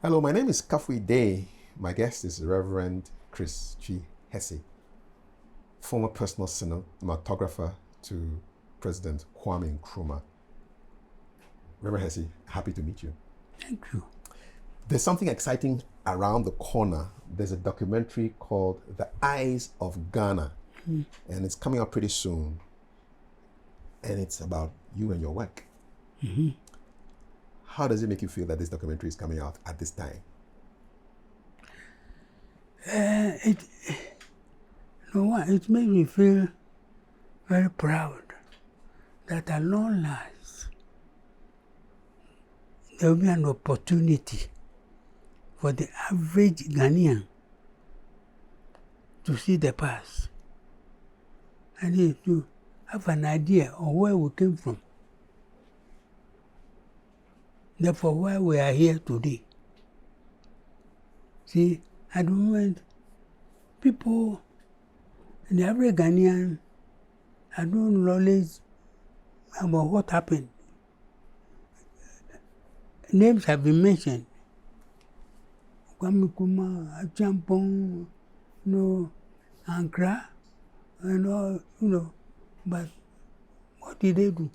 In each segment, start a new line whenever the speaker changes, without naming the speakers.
Hello, my name is Kafui Dey. My guest is Reverend Tsui Hesse, former personal cinematographer to President Kwamem Nkrumah. Reverend Hesse, happy to meet you.
Thank you.
There's something exciting around the corner. There's a documentary called The Eyes of Ghana, and it's coming out pretty soon. And it's about you and your work. How does it make you feel that this documentary is coming out at this time?
It makes me feel very proud that at long last there will be an opportunity for the average Ghanaian to see the past and to have an idea of where we came from. Therefore, why we are here today. See, at the moment, people, the average Ghanaian, I don't knowledge about what happened. Names have been mentioned. Kwamem Nkrumah, Achampong, Ankara, and all, but what did they do?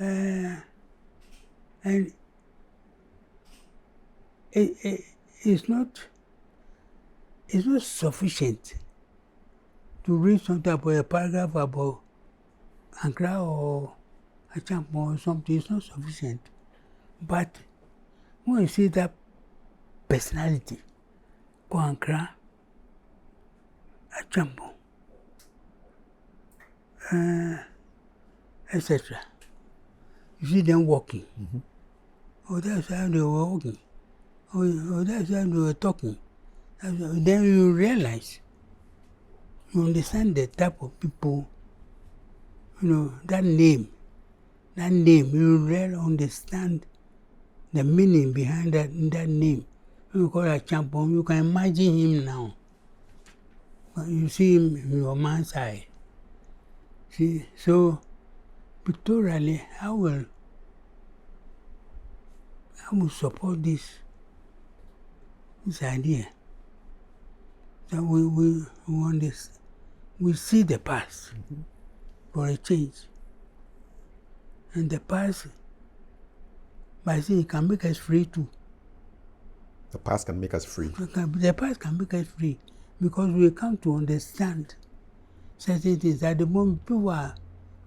And it's not sufficient to read something about a paragraph about Ankara or Achampong or something. It's not sufficient. But when you see that personality, Ankara, Achampong, etc., you see them walking. Oh, that's how they were walking. Oh, that's how they were talking. Then you realize, you understand the type of people, that name, you really understand the meaning behind that name. You call it Champon, you can imagine him now. You see him in your mind's eye. See, so pictorially, I will support this idea that we see the past for a change. And the past, by saying it can make us free too.
The past can make us free.
The past can make us free because we come to understand certain things. At the moment,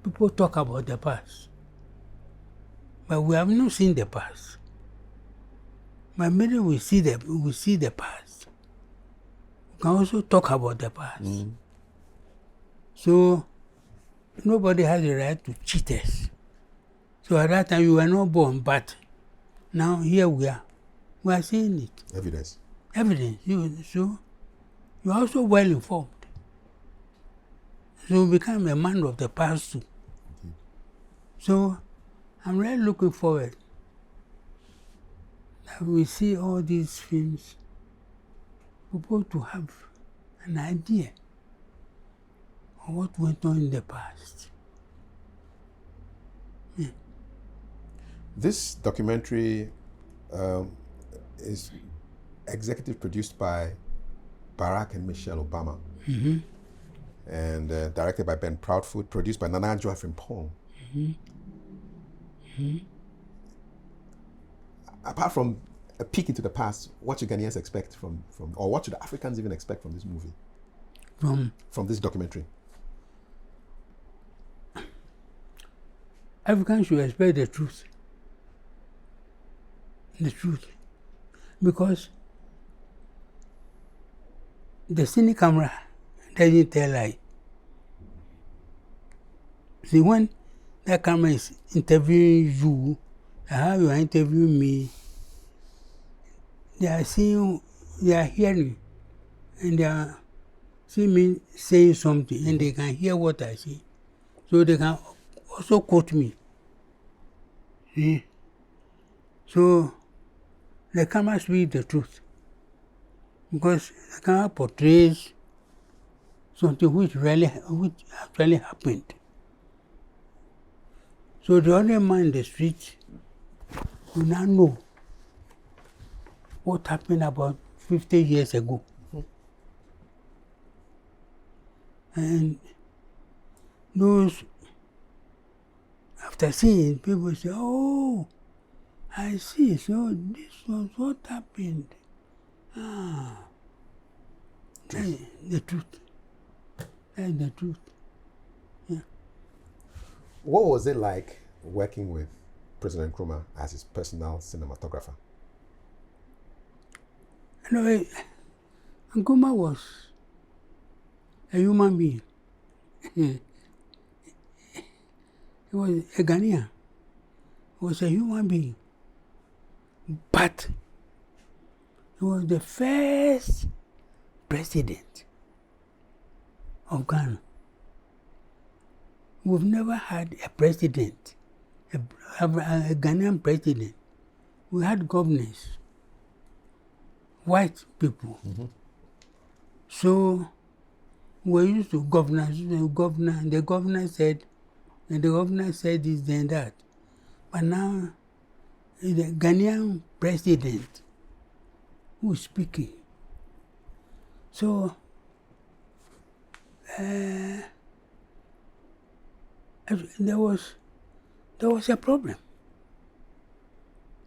people talk about the past, but we have not seen the past. But maybe we see the past. We can also talk about the past. So nobody has the right to cheat us. So at that time you were not born, but now here we are. We are seeing it.
Evidence.
So you are also well informed. So you become a man of the past too. So I'm really looking forward that we see all these films, people to have an idea of what went on in the past.
This documentary is executive produced by Barack and Michelle Obama, and directed by Ben Proudfoot, produced by Nana Adjo Frimpong. Apart from a peek into the past, what should Ghanaians expect from or what should Africans even expect from this movie? From this documentary?
Africans should expect the truth. The truth. Because the cine camera doesn't tell lie. See, when that camera is interviewing you, how you are interviewing me, they are seeing, they are hearing, and they are seeing me saying something, and they can hear what I say. So they can also quote me. See? So the camera speaks the truth. Because the camera portrays something which actually happened. So the other man in the street you now know what happened about 50 years ago. And those, after seeing, people say, oh, I see, so this was what happened. Ah, that is the truth. That is the truth. Yeah.
What was it like working with President Nkrumah as his personal cinematographer?
You know, Nkrumah was a human being. He was a Ghanaian. He was a human being. But he was the first president of Ghana. We've never had a president, a Ghanaian president. We had governors, white people. So we used to governor. The governor said this, then that. But now the Ghanaian president who is speaking. So there was a problem.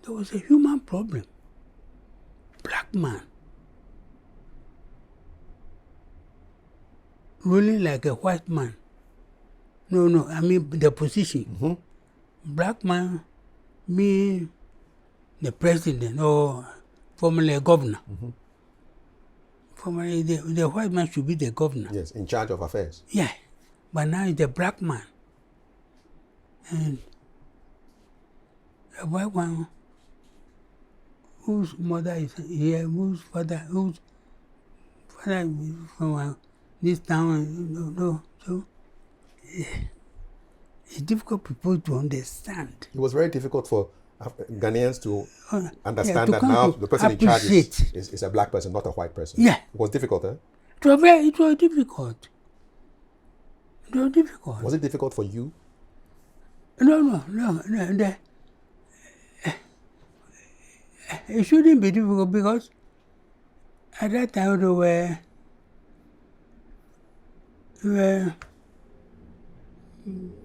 There was a human problem. Black man ruling like a white man. No, I mean the position. Black man mean the president or formerly a governor. Formerly the white man should be the governor.
Yes, in charge of affairs.
Yeah, but now it's the black man. And the white one whose mother is here, whose father is from this town, so it's difficult for people to understand.
It was very difficult for Ghanaians to understand that now the person in charge is a black person, not a white person.
Yeah.
It was difficult, eh?
It was difficult. It was difficult.
Was it difficult for you?
No. It shouldn't be difficult because at that time there were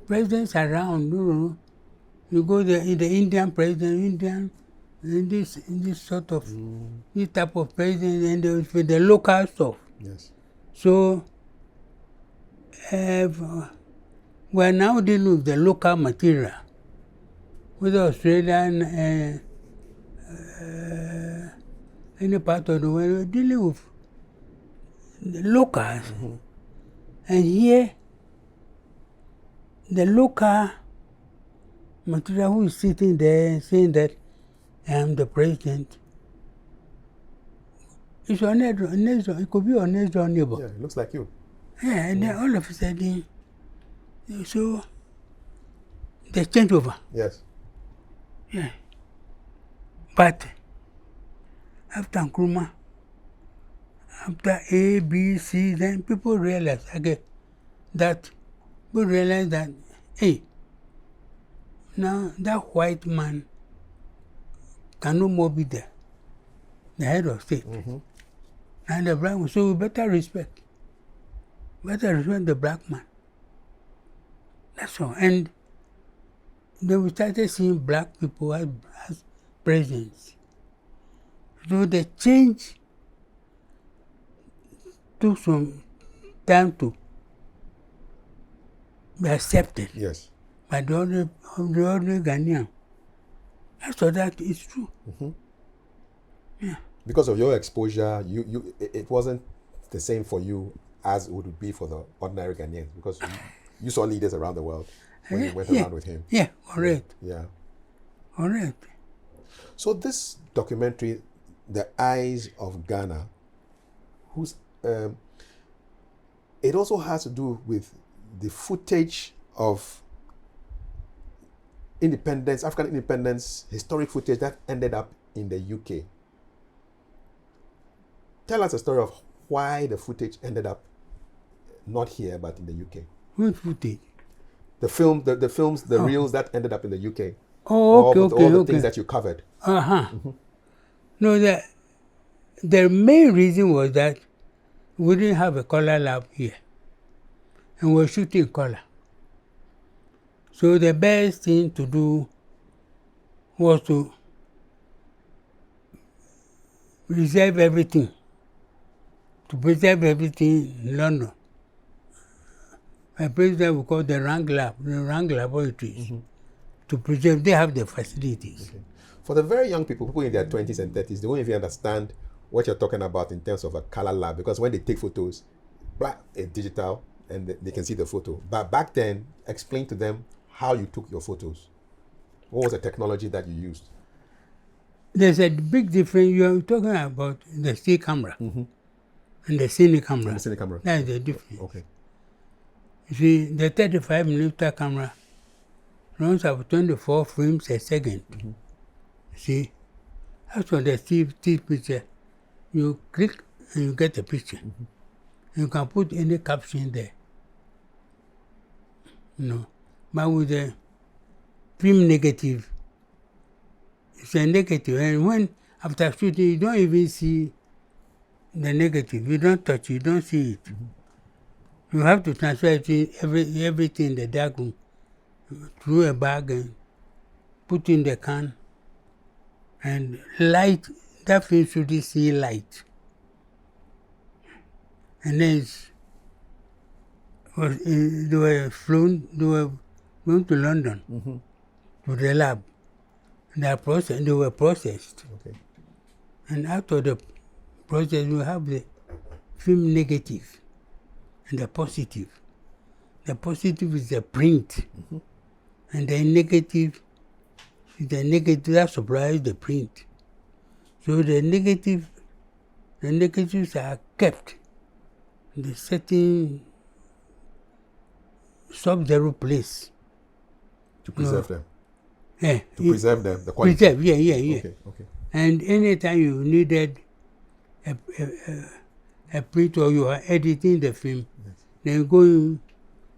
presidents around. You go there, the Indian president, in this sort of this type of president, and there was the local stuff.
Yes.
So we're now dealing with the local material, with Australian. Any part of the world, we're dealing with the locals. And here, the local material who is sitting there saying that I am the president, it's it could be your next door neighbor.
Yeah, it looks like you.
Yeah, and then all of a sudden, so they change over.
Yes.
Yeah. But after Nkrumah, after A, B, C, then people realize that hey, now that white man can no more be the head of state. And the black man, so we better respect the black man. That's all. And then we started seeing black people as presidents. So the change took some time to be accepted.
Yes.
By the ordinary Ghanaian. After that, it's true. Yeah.
Because of your exposure, it wasn't the same for you as it would be for the ordinary Ghanaians, because you saw leaders around the world when you went around with him.
Yeah, correct.
Yeah.
Correct.
So this documentary, The Eyes of Ghana, it also has to do with the footage of independence, African independence, historic footage that ended up in the UK. Tell us a story of why the footage ended up not here but in the UK.
What footage?
The films, the reels that ended up in the UK.
Oh, okay,
all the things that you covered.
No, the main reason was that we didn't have a color lab here, and we were shooting color. So the best thing to do was to preserve everything in London. A place that we call the Rank Laboratories, to preserve. They have the facilities.
Okay. For the very young people in their 20s and 30s, they won't even understand what you're talking about in terms of a color lab, because when they take photos, it's digital and they can see the photo. But back then, explain to them how you took your photos. What was the technology that you used?
There's a big difference. You're talking about the still camera and the cine camera.
And the cine camera.
That's the difference.
Okay.
You see, the 35mm camera runs up 24 frames a second. See, after the still picture, you click and you get a picture. You can put any caption there. But with the film negative, it's a negative, and when after shooting you don't even see the negative. You don't touch it, you don't see it. You have to transfer everything in the darkroom through a bag and put in the can. And light, that film should see light. And then they were flown to London to the lab. They were processed.
Okay.
And after the process, you have the film negative and the positive. The positive is the print, and the negative is the negative that supplies the print. So the negatives are kept in the certain sub-zero place.
To preserve them.
Yeah.
To preserve them, the quality.
Preserve, yeah.
Okay.
And anytime you needed a print or you are editing the film, then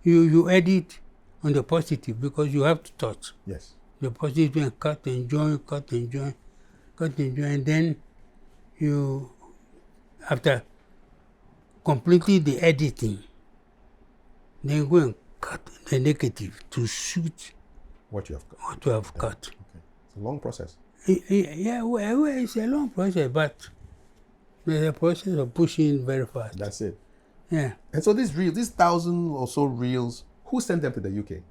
you edit on the positive, because you have to touch.
Yes.
The positive and cut and join, and then you, after completing the editing, then go and cut the negative to shoot
What you have cut.
what you have cut.
Okay. It's a long process.
Yeah, well, it's a long process, but there's a process of pushing very fast.
That's it.
Yeah.
And so these 1,000 or so reels, who sent them to the UK?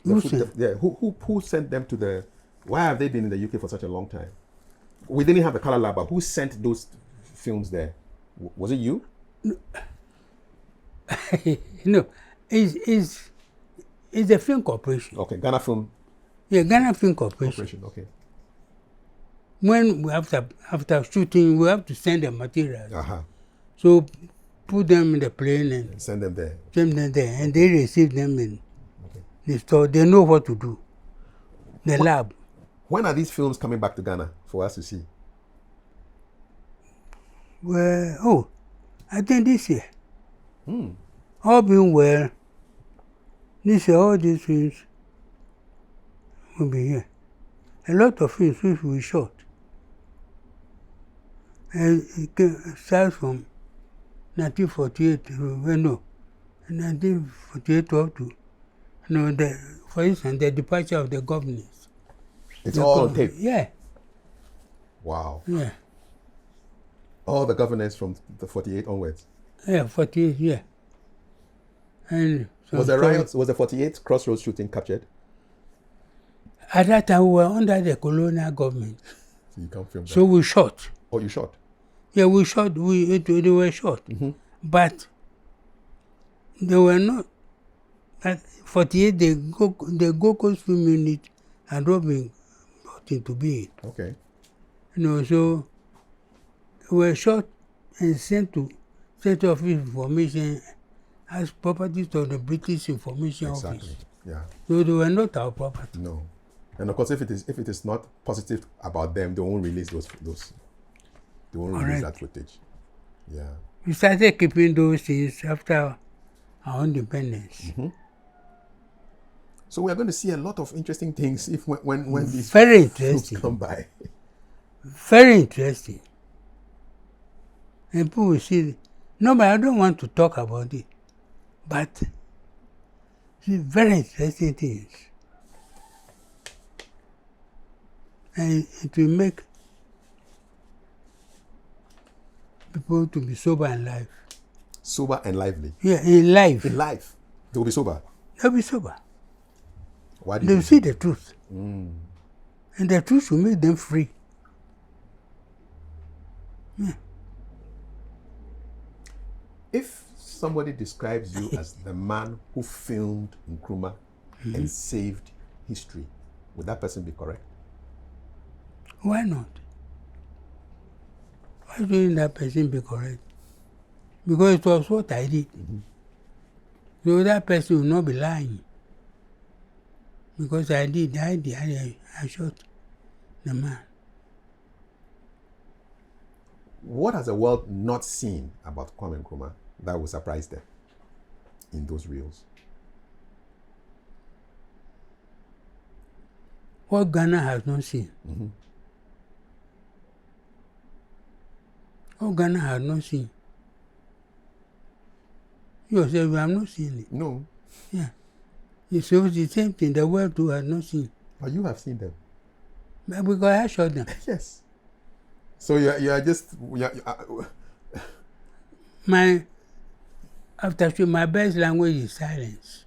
Who sent them to the... Why have they been in the UK for such a long time? We didn't have a color lab, but who sent those films there? Was it you?
No, it's the film corporation.
Okay, Ghana Film
Yeah, Ghana Film Corporation.
Okay.
When we after shooting, we have to send the materials.
So
put them in the plane and
send them there.
And they receive them in the store. They know what to do. The lab.
When are these films coming back to Ghana for us to see?
Well, I think this year. All being well, this year all these films will be here. A lot of films which we shot. And it starts from 1948, 1948 up to, for instance, the departure of the governors.
It's all on tape?
Yeah.
Wow.
Yeah.
All the governors from the 48 onwards?
Yeah, 48, yeah. And
was the riots, was the 48 Crossroads shooting captured?
At that time, we were under the colonial government.
So you can't film that?
So we shot.
Oh, you shot?
Yeah, we shot. They were shot. But they were not. At 48, the Gold Coast Film Unit had not been brought into being.
Okay.
So we were shot and sent to Center of Information as properties of the British Information Office.
Yeah.
So they were not our property.
No. And of course, if it is not positive about them, they won't release those. They won't release that footage. Yeah.
We started keeping those things after our independence.
So we are going to see a lot of interesting things if when these
Very
films
interesting.
come by.
Very interesting. And people will see. No, but I don't want to talk about it. But it's very interesting things. And it will make people to be sober in life.
Sober and lively.
Yeah, in life.
In life, they will be sober.
They'll be sober.
Why do you
They'll
think
see
so?
the truth. And the truth will make them free.
If somebody describes you as the man who filmed Nkrumah and saved history, would that person be correct?
Why not? Why shouldn't that person be correct? Because it was what I did. So that person will not be lying. Because I shot the man.
What has the world not seen about Kwamem Nkrumah that will surprise them in those reels?
What Ghana has not seen. What Ghana has not seen. You yourself, you have not seen it.
No.
Yeah. It's the same thing the world too has not seen.
But you have seen them.
But because I shot them.
Yes. So you are just...
My best language is silence.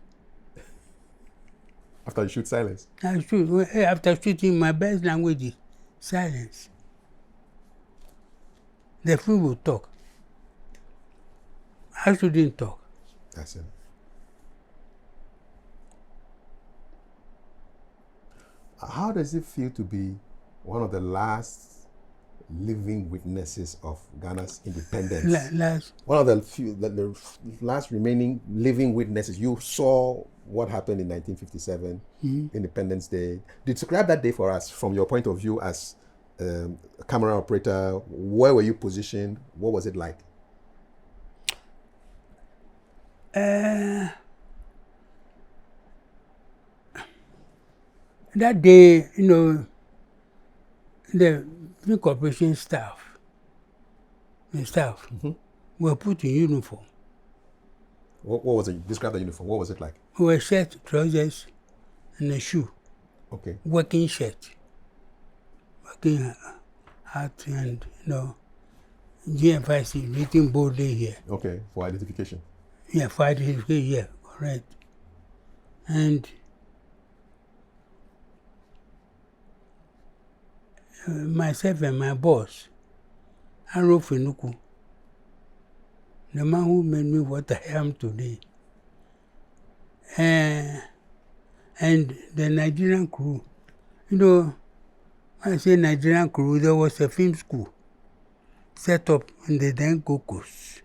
After you shoot silence?
After shooting, my best language is silence. The film will talk. I shouldn't talk.
That's it. How does it feel to be one of the last living witnesses of Ghana's independence? One of the few, the last remaining living witnesses. You saw what happened in 1957, Independence Day. Describe that day for us from your point of view as a camera operator. Where were you positioned? What was it like?
That day, the film corporation staff were put in uniform.
What was it? Describe the uniform. What was it like?
We were shirt, trousers, and a shoe.
Okay.
Working shirt. Working hat and, GFIC written boldly here.
Okay, for identification.
Yeah, for identification, yeah, correct. And myself and my boss, Aro Fenuku, the man who made me what I am today, and the Nigerian crew. When I say Nigerian crew, there was a film school set up in the then Gold Coast.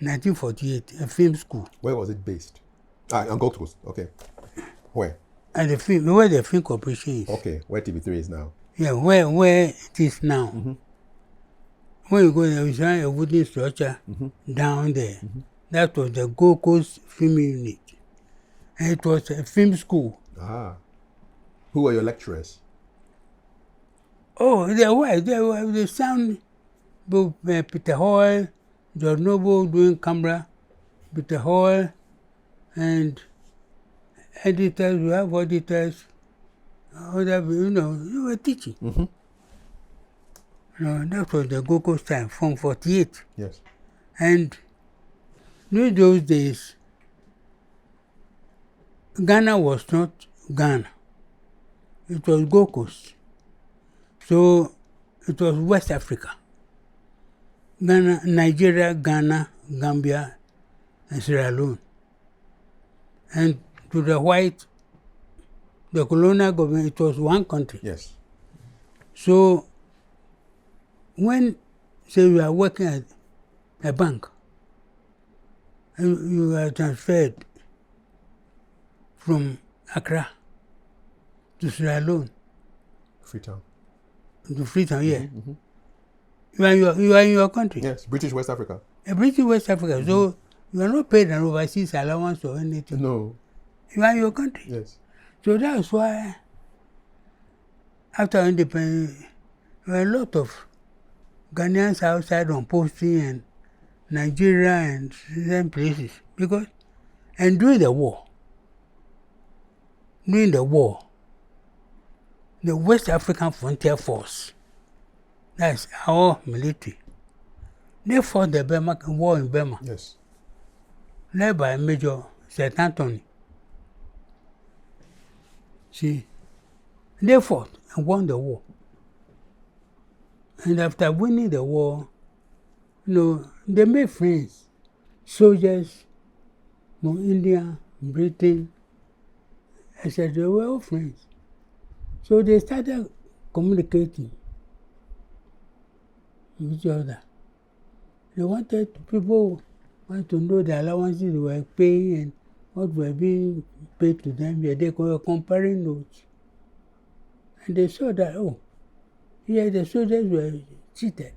1948, a film school.
Where was it based? On Gold Coast. Okay. Where?
And where the film corporation is.
Okay, where TV3 is now.
Yeah, where it is now. When you go there, you find a wooden structure down there. That was the Gold Coast Film Unit. And it was a film school.
Who were your lecturers?
Oh, they were the sound, both Peter Hall, George Noble doing camera, Peter Hall, and editors, we have auditors, you were teaching. That was the Gold Coast time, from 48.
Yes.
And in those days, Ghana was not Ghana. It was Gold Coast. So it was West Africa. Ghana, Nigeria, Ghana, Gambia, and Sierra Leone. And to the white, the colonial government, it was one country.
Yes.
So when, say, you are working at a bank, and you are transferred from Accra to Sierra Leone.
Freetown.
To Freetown, yeah. You are in your country.
Yes, British West Africa.
British West Africa. So you are not paid an overseas allowance or anything.
No.
You are in your country.
Yes.
So that's why after independence, there were a lot of Ghanaians outside on posting and Nigeria and certain places. Because, and during the war, the West African Frontier Force, that's our military, they fought the Burma war in Burma,
Yes.
led by Major St. Anthony. See, they fought and won the war. And after winning the war, they made friends, soldiers from India, Britain, etc. They were all friends. So they started communicating with each other. People wanted to know the allowances they were paying and what were being paid to them. They were comparing notes. And they saw that, the soldiers were cheated.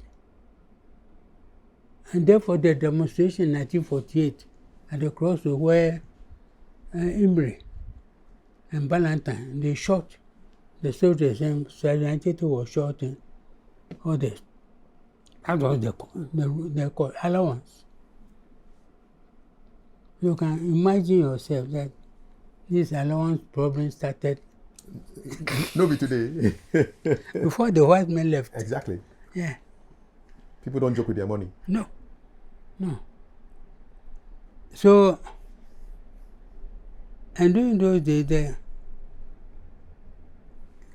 And therefore the demonstration in 1948 at the crossroad where Imre and Ballantyne, they shot the soldiers and Sergeant Tito was shot and others. That was the allowance. You can imagine yourself that this allowance problem started
No, be today.
before the white men left.
Exactly.
Yeah.
People don't joke with their money.
No. So, and during those days,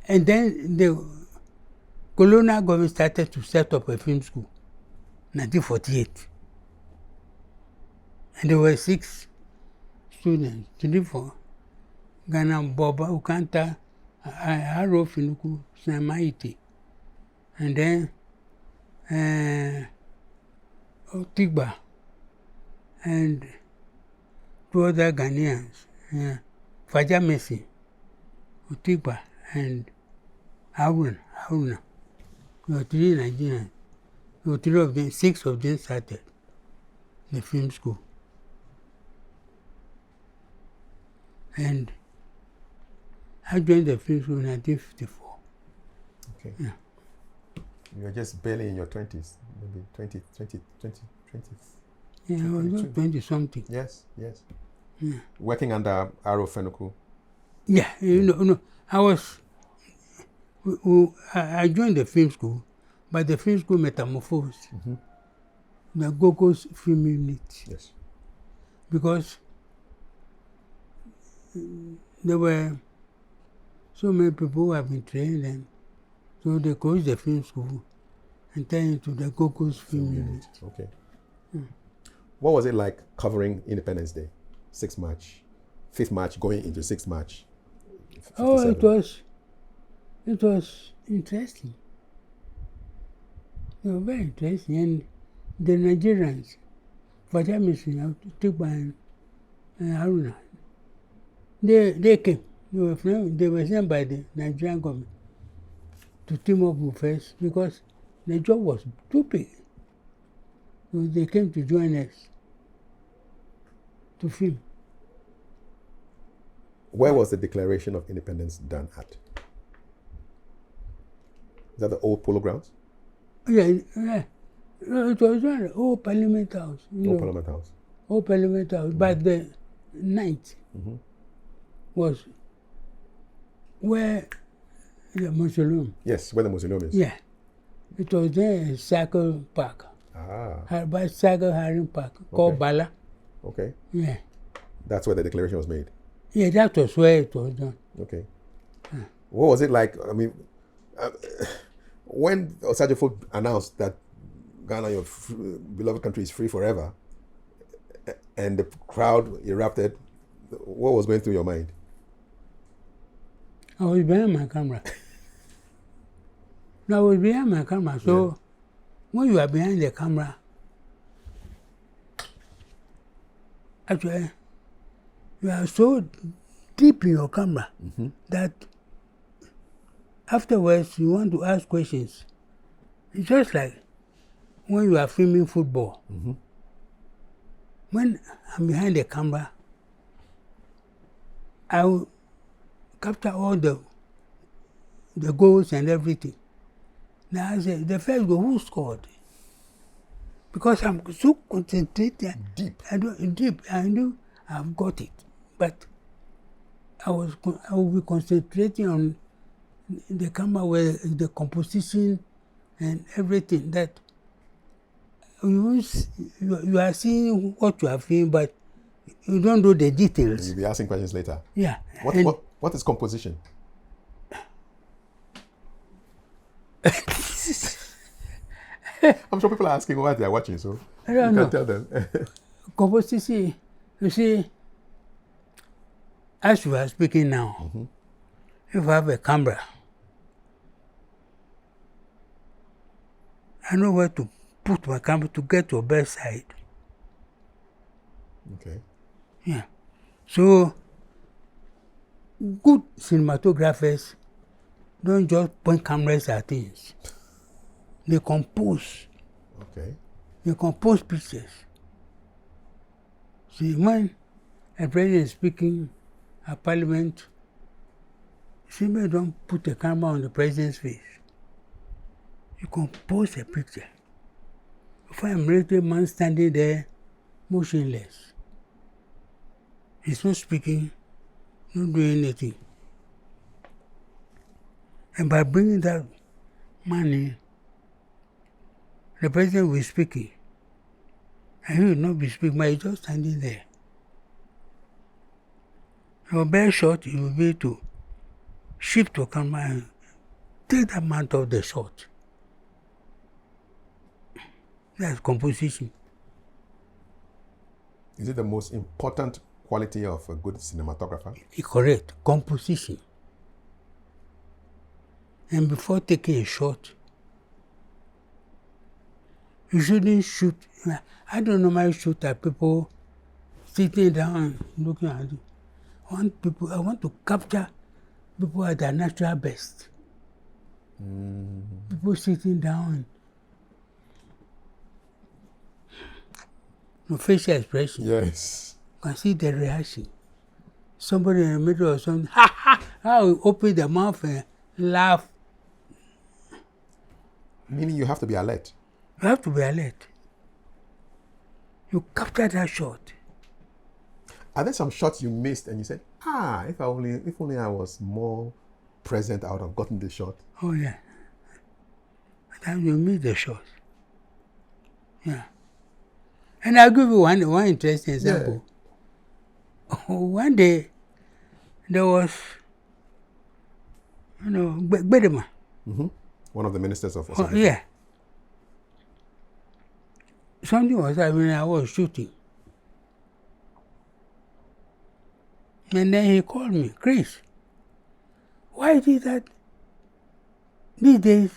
and then the colonial government started to set up a film school, 1948. And there were 6 students, 3 for Ghana, Boba, Ukanta, Haro Finuku, Samaiti, and then Otigba, and 2 other Ghanaians, Faja Messi, Otigba, and Haruna. There were 3 Nigerians. There were 3 of them, 6 of them started the film school. And I joined the film school in 1954.
Okay.
Yeah.
You were just barely in your 20s, maybe 20.
Yeah, I was just 20-something.
Yes.
Yeah.
Working under Aro Fenuku.
Yeah, I joined the film school, but the film school metamorphosed. The Gogo's film unit.
Yes.
Because there were so many people who have been trained, and so they closed the film school and turned into the Gogo's film unit.
Okay. What was it like covering Independence Day? 6th March, 5th March, going into 6th March? 57.
It was interesting. It was very interesting. And the Nigerians, Fajamisi, Tikba and Haruna, they came. They were sent by the Nigerian government to team up with us because the job was too big. So they came to join us to film.
Where was the Declaration of Independence done at? Is that the old Polo Grounds?
Yeah. It was done at Old Parliament House.
Parliament House.
Old Parliament House. But the night was where the mausoleum.
Yes, where the mausoleum is.
Yeah. It was there in Cycle Park. By Cycle Harring Park, called Bala.
Okay.
Yeah.
That's where the declaration was made.
Yeah, that was where it was done.
Okay. What was it like? I mean, when Osagyefo announced that Ghana, your beloved country, is free forever, and the crowd erupted, what was going through your mind?
I was behind my camera. So when you are behind the camera, actually, you are so deep in your camera that afterwards you want to ask questions. It's just like when you are filming football. When I'm behind the camera, I will capture all the goals and everything. Now I said, the first goal, who scored? Because I'm so concentrated.
Deep.
I knew I've got it. But I will be concentrating on the camera with the composition and everything that you are seeing what you are feeling, but you don't know the details.
You'll be asking questions later.
Yeah.
What is composition? I'm sure people are asking what they are watching, so
I don't know.
can tell them.
Composition, you see, as we are speaking now, if I have a camera, I know where to put my camera to get to a bedside.
Okay.
Yeah. So, good cinematographers don't just point cameras at things. They compose.
Okay.
They compose pictures. See, when a president is speaking at parliament, simply don't put a camera on the president's face. You compose a picture. You find a military man standing there, motionless. He's not speaking, not doing anything. And by bringing that man in, the president will be speaking. And he will not be speaking, but he's just standing there. Your very shot, you will be able to shift your camera and take that man off the shot. That's composition.
Is it the most important quality of a good cinematographer?
Correct. Composition. And before taking a shot, you shouldn't shoot. I don't normally shoot at people sitting down and looking at it. I want to capture people at their natural best. People sitting down. No facial expression.
Yes.
You can see the reaction. Somebody in the middle of something, ha ha! I will open the mouth and laugh.
Meaning you have to be alert.
You have to be alert. You capture that shot.
Are there some shots you missed and you said, if only I was more present, I would have gotten the shot?
Oh yeah. Sometimes you miss the shot. Yeah. And I'll give you one interesting example. Yeah. One day, there was, Bedema.
One of the ministers of Osagyefo.
Yeah. Something was happening, I was shooting. And then he called me, Chris, why is it that these days,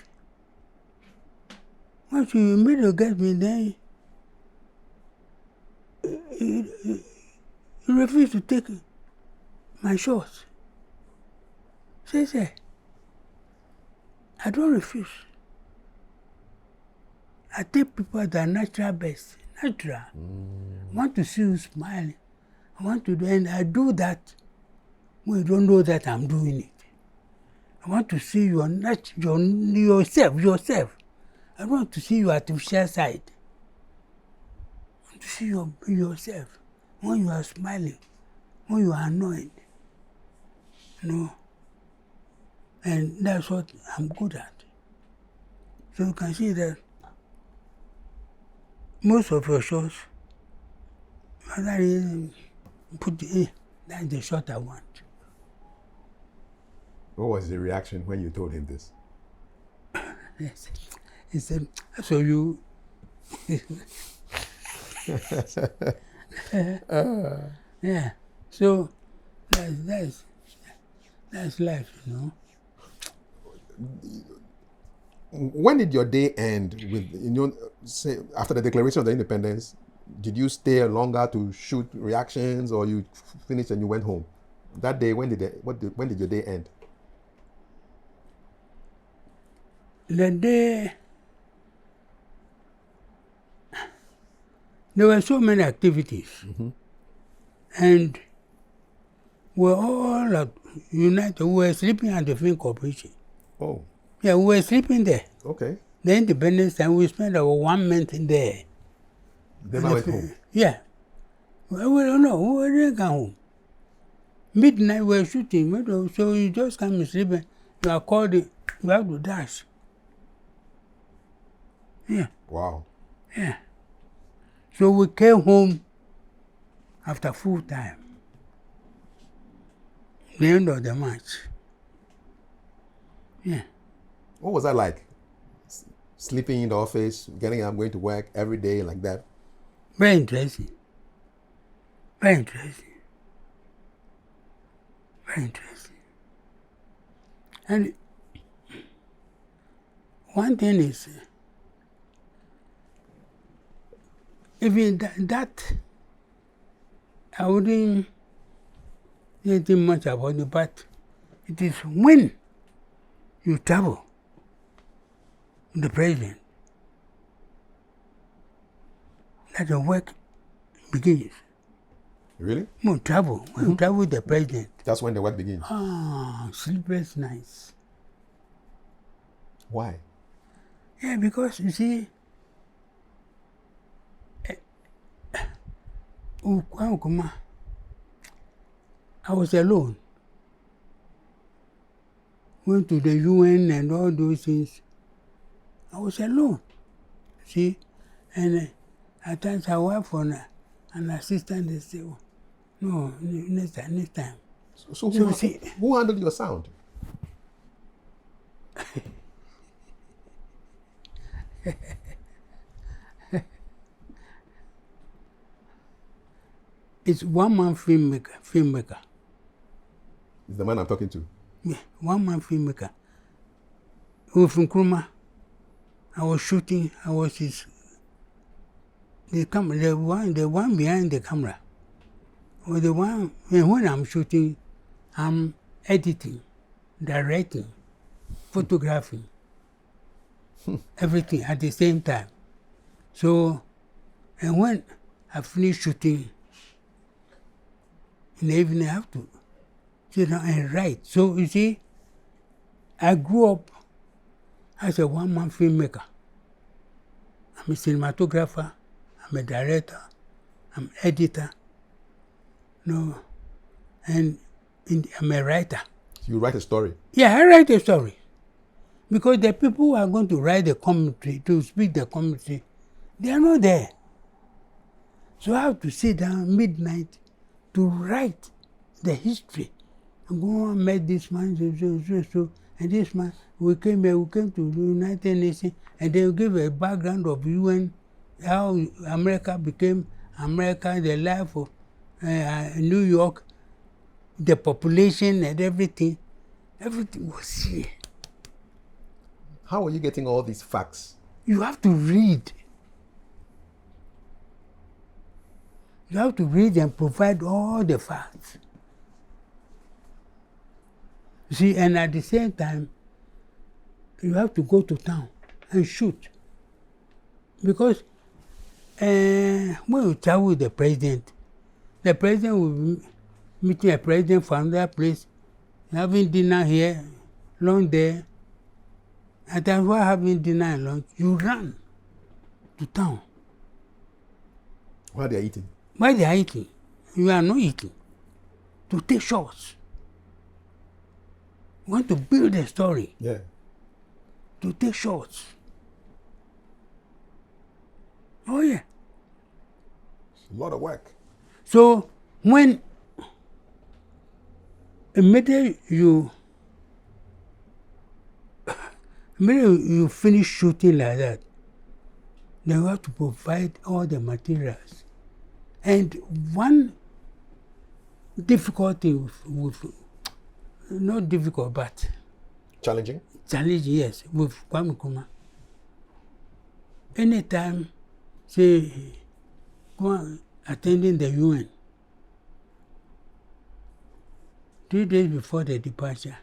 once you made to get me, then you refuse to take my shots? Say, I don't refuse. I take people at their natural best, natural. I want to see you smiling. I want to do, and I do that when you don't know that I'm doing it. I want to see your yourself. I don't want to see your artificial side. I want to see yourself when you are smiling, when you are annoyed. And that's what I'm good at. So you can see that most of your shots, that's the shot I want.
What was the reaction when you told him this?
Yes. He said, so you... yeah. So that's life,
When did your day end with, say, after the declaration of the independence? Did you stay longer to shoot reactions, or you finished and you went home? That day, when did your day end?
The day, there were so many activities, and were all united. We were sleeping at the Film Corporation.
Oh.
Yeah, we were sleeping there.
Okay.
The independence time, we spent about 1 month in there.
Then I went home.
Yeah. We didn't come home. Midnight we were shooting, so you just come and sleep and you are called, you have to dash. Yeah.
Wow.
Yeah. So we came home after full time. The end of the match. Yeah.
What was that like? Sleeping in the office, getting up, going to work every day like that?
Very interesting. Very interesting. Very interesting. And one thing is, even that I wouldn't think much about it, but it is when you travel with the president that the work begins.
Really?
When you travel with the president.
That's when the work begins.
Sleepless nights.
Why?
Yeah, because you see, Kwamem Nkrumah, I was alone. Went to the UN and all those things. I was alone. See? And at times I worked for an assistant. They say, oh, no, next time.
So who handled your sound?
It's one-man filmmaker.
It's the man I'm talking to.
Yeah, one-man filmmaker. With Nkrumah, I was shooting. I was the one behind the camera. Or the one when I'm shooting, I'm editing, directing, photographing, everything at the same time. So, and when I finish shooting, in the evening I have to sit down and write. So you see, I grew up as a one-man filmmaker. I'm a cinematographer, I'm a director, I'm an editor, and I'm a writer.
You write a story?
Yeah, I write a story. Because the people who are going to write the commentary, to speak the commentary, they are not there. So I have to sit down midnight to write the history. I'm going to meet this man, so, and this man, we came to the United Nations, and they give a background of UN, how America became America, the life of New York, the population and everything. Everything was here.
How are you getting all these facts?
You have to read. You have to read and provide all the facts. See, and at the same time, you have to go to town and shoot. Because when you travel with the president will be meeting a president from another place, having dinner here, lunch there. And then while having dinner and lunch, you run to town.
While they are eating?
While they are eating, you are not eating. To take shots. You want to build a story.
Yeah.
To take shots. Oh yeah.
It's a lot of work.
So when immediately you finish shooting like that, then you have to provide all the materials. And one difficulty with not difficult, but
challenging,
yes, with Kwamem Nkrumah. Anytime, say, attending the UN, 3 days before the departure,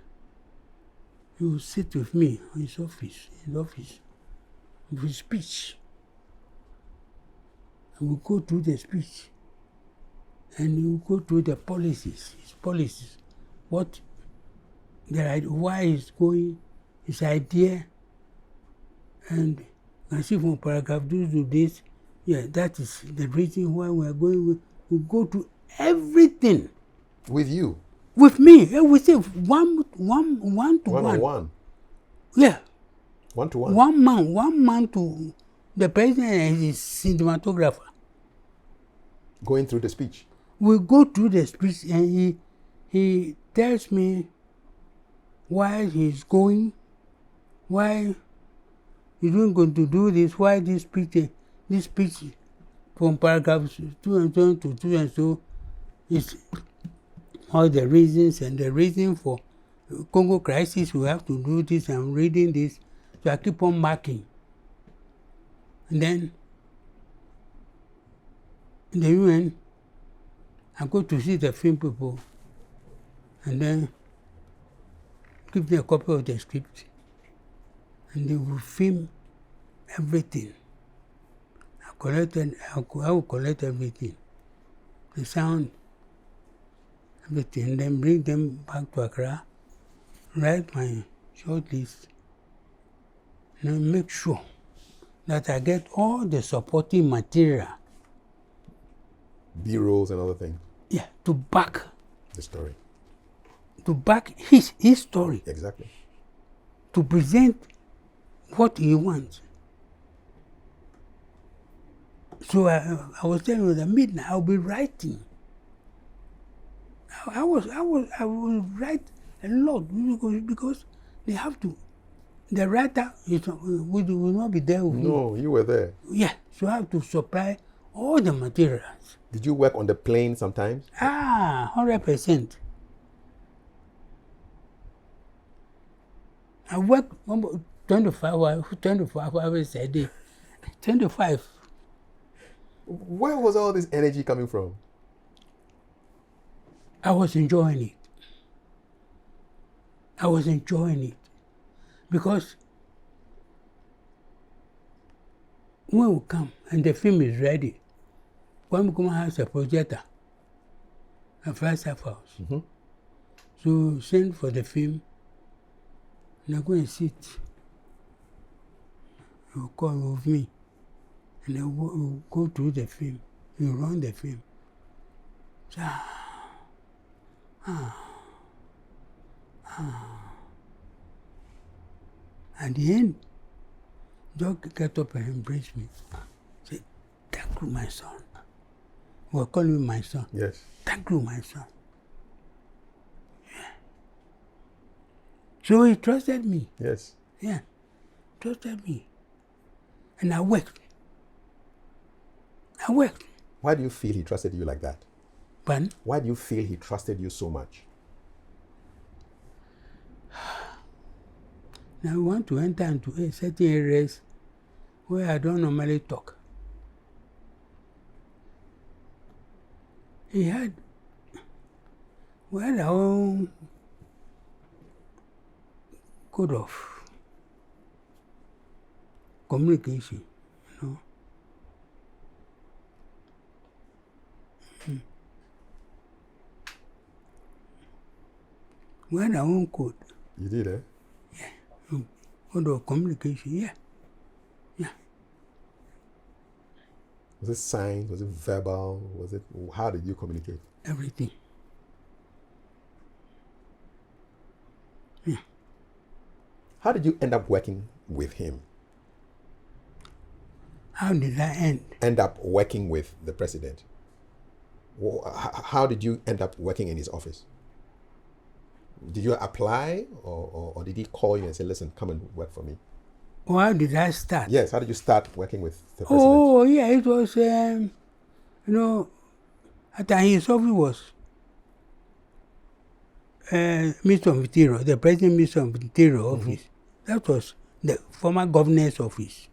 he will sit with me in his office, with his speech. And we go through the speech. and you go through the policies, his policies, what why he's going, his idea, and you can see from paragraph this to this, yeah, that is the reason why we are going. We go to everything.
With you?
With me. We say one to one.
One-on-one?
Yeah.
One-to-one?
One man to the president and his cinematographer.
Going through the speech?
We go through the speech and he tells me why he's going, why he's not going to do this, why this speech from paragraphs 2 and so to 2 and so is all the reasons, and the reason for Congo crisis, we have to do this. I'm reading this, so I keep on marking. And then in the UN, I go to see the film people, and then give them a copy of the script, and they will film everything. I will collect everything, the sound, everything, then bring them back to Accra, write my short list, and then make sure that I get all the supporting material.
B-rolls and other things?
Yeah, to back
the story.
To back his story.
Exactly.
To present what he wants. So I was telling you that midnight I'll be writing. I will write a lot because they have to. The writer will not be there with me.
No, you were there.
Yeah, so I have to supply all the materials.
Did you work on the plane sometimes?
100%. I work 25 hours a day. 25.
Where was all this energy coming from?
I was enjoying it. I was enjoying it. Because when we come and the film is ready, Kwamem Nkrumah has a projector, a flash house.
Mm-hmm.
So send for the film, and I go and sit. You call with me, and I will go through the film. You run the film. So, At the end, Doc get up and embrace me. Say, "Thank you, my son." Well, call me my son.
Yes.
"Thank you, my son." Yeah. So he trusted me.
Yes.
Yeah. Trusted me. And I worked.
Why do you feel he trusted you like that?
Pardon?
Why do you feel he trusted you so much?
Now I want to enter into a certain areas where I don't normally talk. We had our own code of communication, you know. We had our own code.
You did, eh?
Code of communication, yeah.
Was it signed? Was it verbal? How did you communicate?
Everything. Yeah.
How did you end up working with him?
How did I
end up working with the president? How did you end up working in his office? Did you apply or did he call you and say, "Listen, come and work for me"?
How did I start?
Yes, how did you start working with the president?
Oh, yeah, it was, at his office was Minister of Interior, the President Minister of Interior office. That was the former governor's office.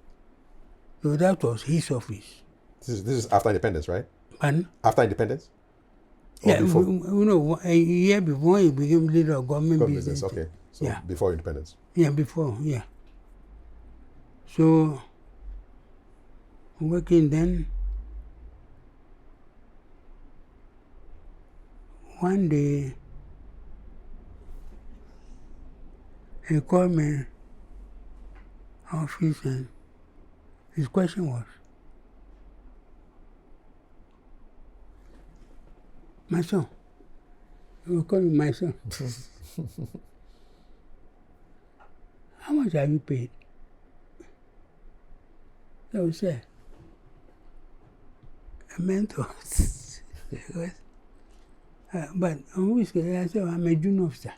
So that was his office.
This is after independence, right?
Pardon?
After independence? Or
Yeah,
before?
a year before he became leader of government
business. Okay, so
yeah.
Before independence.
Yeah, before, yeah. So, working then, one day, he called me office and his question was, my son, he will call me my son. How much have you paid? So I said, a mentor. But on which I said, I'm a junior officer.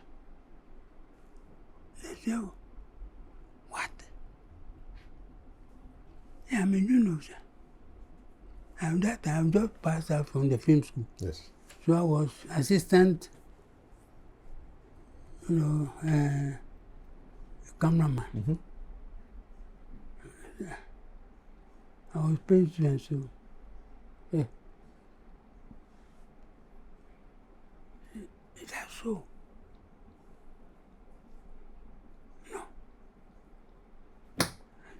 They said, what? Yeah, I'm a junior officer. And that time, I just passed out from the film school.
Yes.
So I was assistant, cameraman.
Mm-hmm.
I was paid student, so yeah. Is that so? No.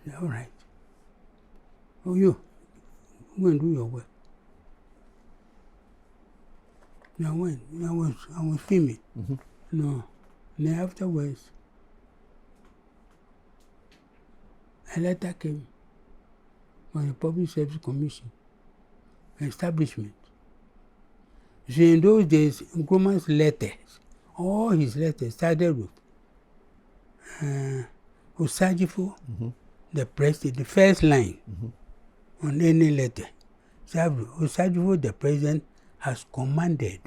Yeah, all right. Oh, you go and do your work. I went. I was filming.
Mm-hmm.
No. And then afterwards, a letter came from the Public Service Commission, establishment. So in those days, Nkrumah's letters, all his letters started with Osagyefo, the president, the first line on any letter. Osagyefo, the president, has commanded.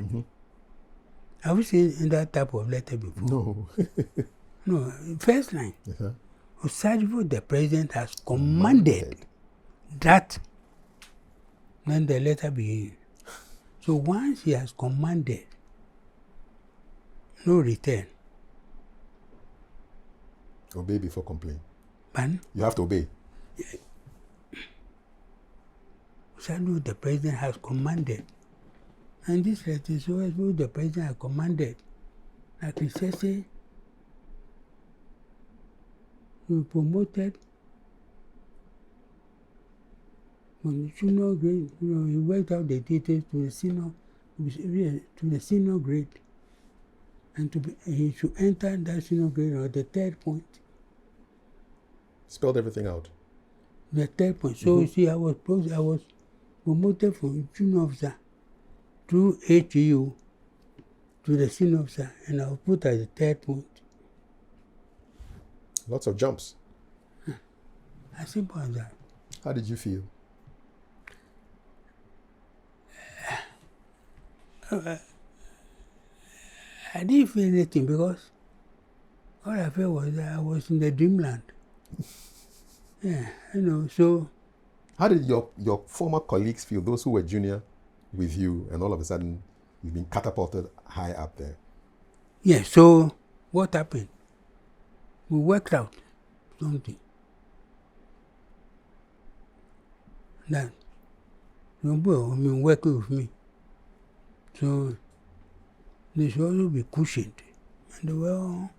Have you seen that type of letter before?
No.
No, first line.
Uh-huh.
Osagyefo, the president, has commanded that. Then the letter begins. So once he has commanded, no return.
Obey before complain.
Pardon?
You have to obey.
Osagyefo, the president, has commanded. And this letter is Osagyefo, the president, has commanded. Like he says, he promoted from the junior grade, he worked out the details to the senior grade. And he should enter that senior grade at the third point.
Spelled everything out.
The third point. So you see, I was promoted from junior officer through HEU to the senior officer, and I was put at the third point.
Lots of jumps.
As simple as that.
How did you feel?
I didn't feel anything because all I felt was that I was in the dreamland. Yeah, so...
How did your former colleagues feel, those who were junior with you, and all of a sudden you've been catapulted high up there?
Yeah, so what happened? We worked out something. That some people have been working with me. So they should also be cushioned. And they were all...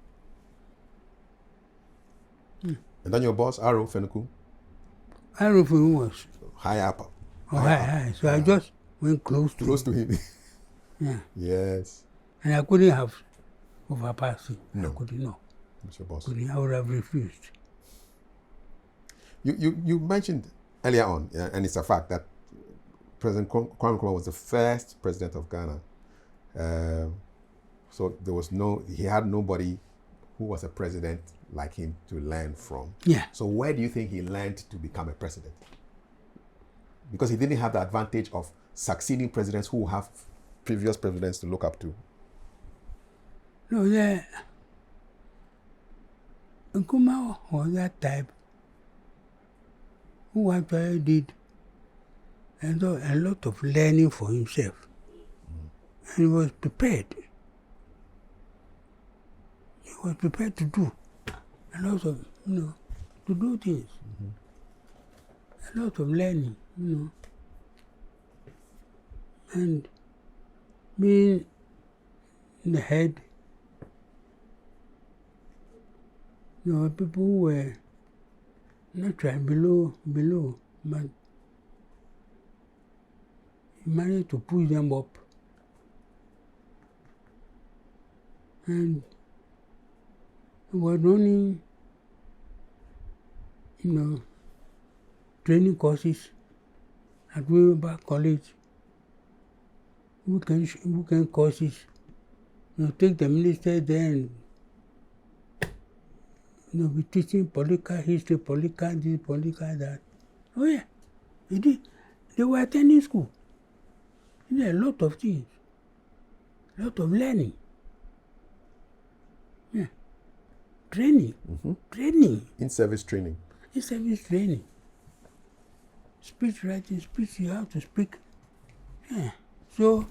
And then your boss, Aro Fenuku?
Aro Fenuku was
high up.
High. So I just went close to
him.
Yeah.
Yes.
And I couldn't have overpassing.
No.
I couldn't, no.
It's your boss.
I would have refused.
You mentioned earlier on, and it's a fact, that President Kwamem Nkrumah was the first president of Ghana. So he had nobody who was a president like him to learn from.
Yeah.
So where do you think he learned to become a president? Because he didn't have the advantage of succeeding presidents who have previous presidents to look up to.
No, Nkrumah was that type who actually did a lot of learning for himself. And he was prepared. He was prepared to do a lot of, to do things. A lot of learning, And being the head, people who were not trying below, but he managed to push them up. And he was running, training courses at Weber College, weekend courses. Take the minister there and be teaching political history, political this, political that. Oh yeah, he did. They were attending school. He did a lot of things, a lot of learning. Yeah, training, training.
In-service training.
In-service training. Speech writing, speech, you have to speak. Yeah. So,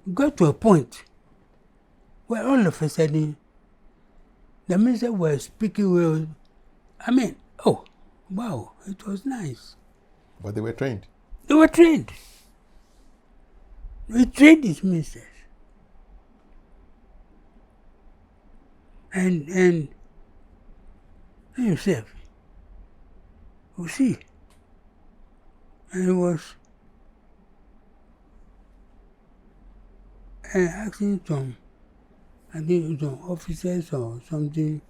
we got to a point where all of a sudden, the minister was speaking well. I mean, oh, wow, it was nice.
But they were trained.
They were trained. We trained these ministers. And yourself, you see, and it was asking some, I think some officers or something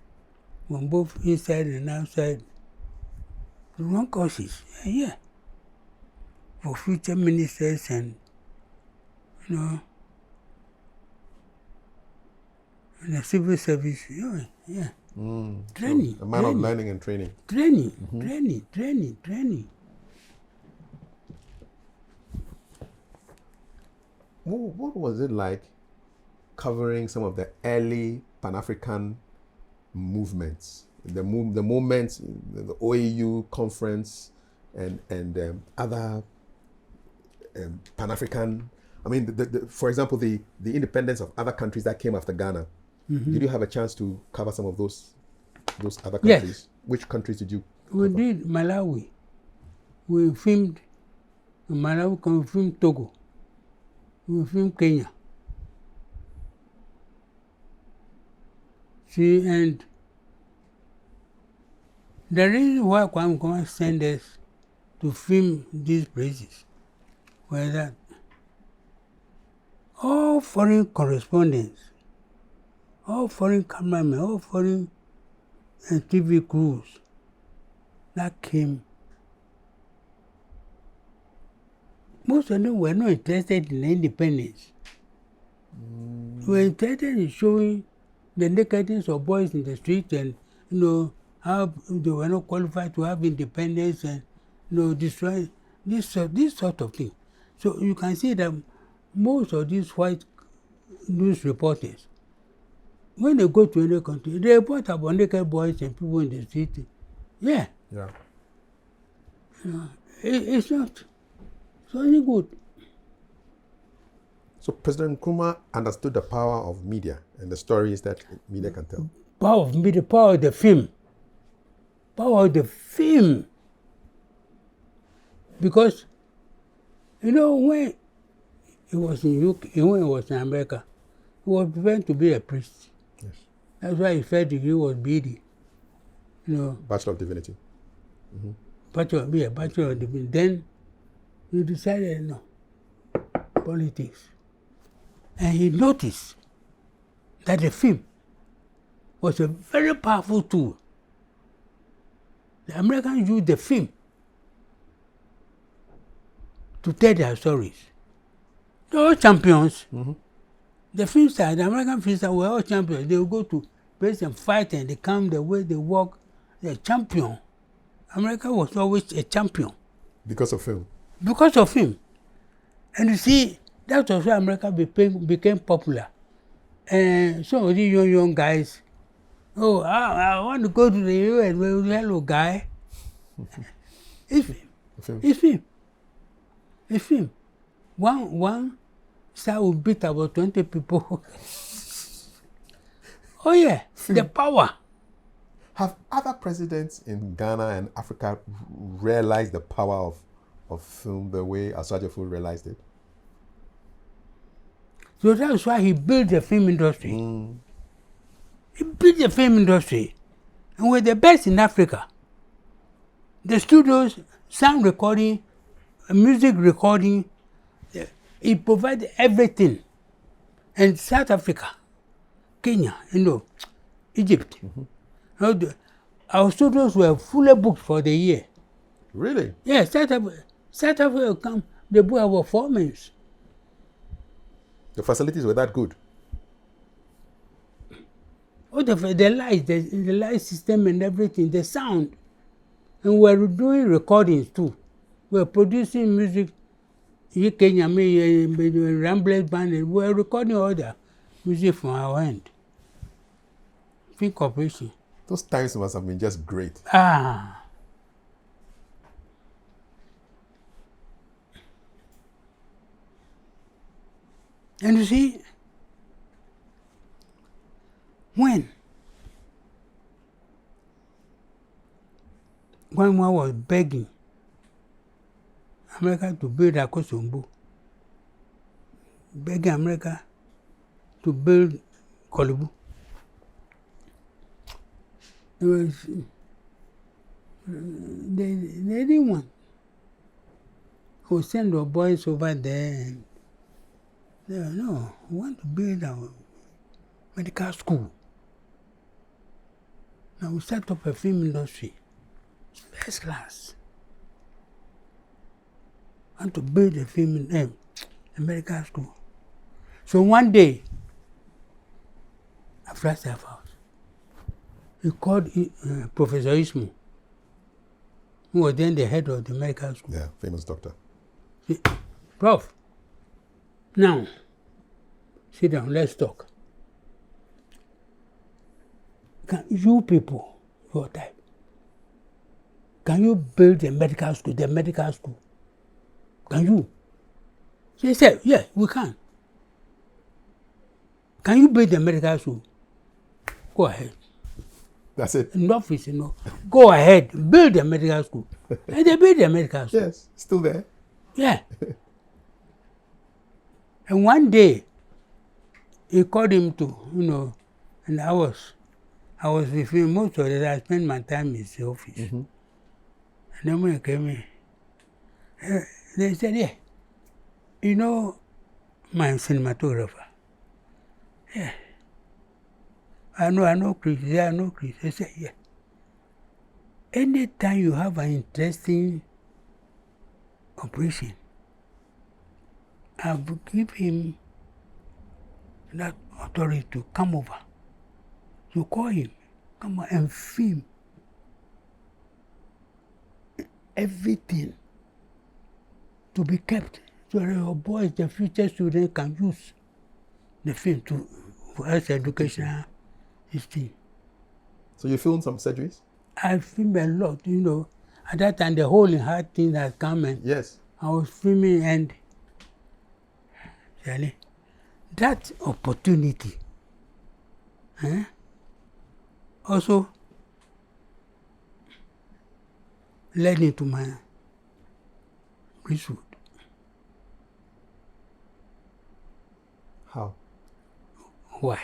from both inside and outside to run courses, yeah, for future ministers and, and the civil service, yeah. Training.
So a man of learning and training.
Training.
What was it like covering some of the early Pan-African movements, the moments, the OAU conference, and other Pan-African? I mean, for example, the independence of other countries that came after Ghana. Did you have a chance to cover some of those other countries?
Yes.
Which countries did you
We
cover?
did Malawi. We filmed Malawi, we filmed Togo. We filmed Kenya. See, and the reason why Kwamem Nkrumah sent us to film these places was that all foreign correspondents, all foreign cameramen, all foreign TV crews that came, most of them were not interested in independence. They were interested in showing the nakedness of boys in the street and, how they were not qualified to have independence and, destroy this sort of thing. So you can see that most of these white news reporters, when they go to any country, they report about naked boys and people in the street. Yeah.
Yeah.
It's not any good.
So President Nkrumah understood the power of media and the stories that media can tell.
Power of media, power of the film. Power of the film. Because, when he was in UK, when he was in America, he was prepared to be a priest.
Yes.
That's why his first degree was BD.
Bachelor of Divinity.
Bachelor of Divinity. Then he decided, no, politics. And he noticed that the film was a very powerful tool. The Americans used the film to tell their stories. They were all champions. The film stars, the American film stars were all champions. They would go to place and fight and they come the way they walk. They're champion. America was always a champion.
Because of film.
Because of him. And you see, that was why America became popular. And some of these young guys, I want to go to the US with a yellow guy. It's him. It's him. One star will beat about 20 people. Oh yeah, the power.
Have other presidents in Ghana and Africa realized the power of film the way Osagyefo realized it?
So that's why he built the film industry. He built the film industry. And we're the best in Africa. The studios, sound recording, music recording, he provided everything. And South Africa, Kenya, Egypt. Our studios were fully booked for the year.
Really?
Yeah, South Africa come, they book our 4 months.
The facilities were that good?
All the lights, the light system and everything, the sound. And we're doing recordings too. We're producing music. Kenya, Ramblers Band, and we're recording all the music from our end. Film Corporation.
Those times must have been just great.
Ah. And you see, when one was begging America to build Akosombo, begging America to build Kolibu, it was, they didn't want. Who send our boys over there and they said, no, we want to build our medical school. Now we set up a film industry. It's first class. I want to build a medical school. So one day, after I left house, he called Professor Ismu, who was then the head of the medical school.
Yeah, famous doctor.
He, Prof, now, sit down, let's talk. Can you people, your type, can you build a medical school, the medical school? Can you? She said, yeah, we can. Can you build a medical school? Go ahead.
That's it?
Enough is enough. Go ahead, build a medical school. And they built a medical school.
Yes, still there.
Yeah. And one day, he called him to, and I was with him most of the day. I spent my time in his office. Mm-hmm. And then when he came in, they said, yeah, my cinematographer. Yeah. I know Chris. Yeah, I know Chris. They said, yeah. Anytime you have an interesting operation, I will give him that authority to come over. You call him, come on and film everything to be kept so that your boys, the future students, can use the film for us educational history.
So you filmed some surgeries?
I filmed a lot, At that time, the whole heart thing had come and
yes.
I was filming and really, that opportunity also led into my priesthood.
How?
Why?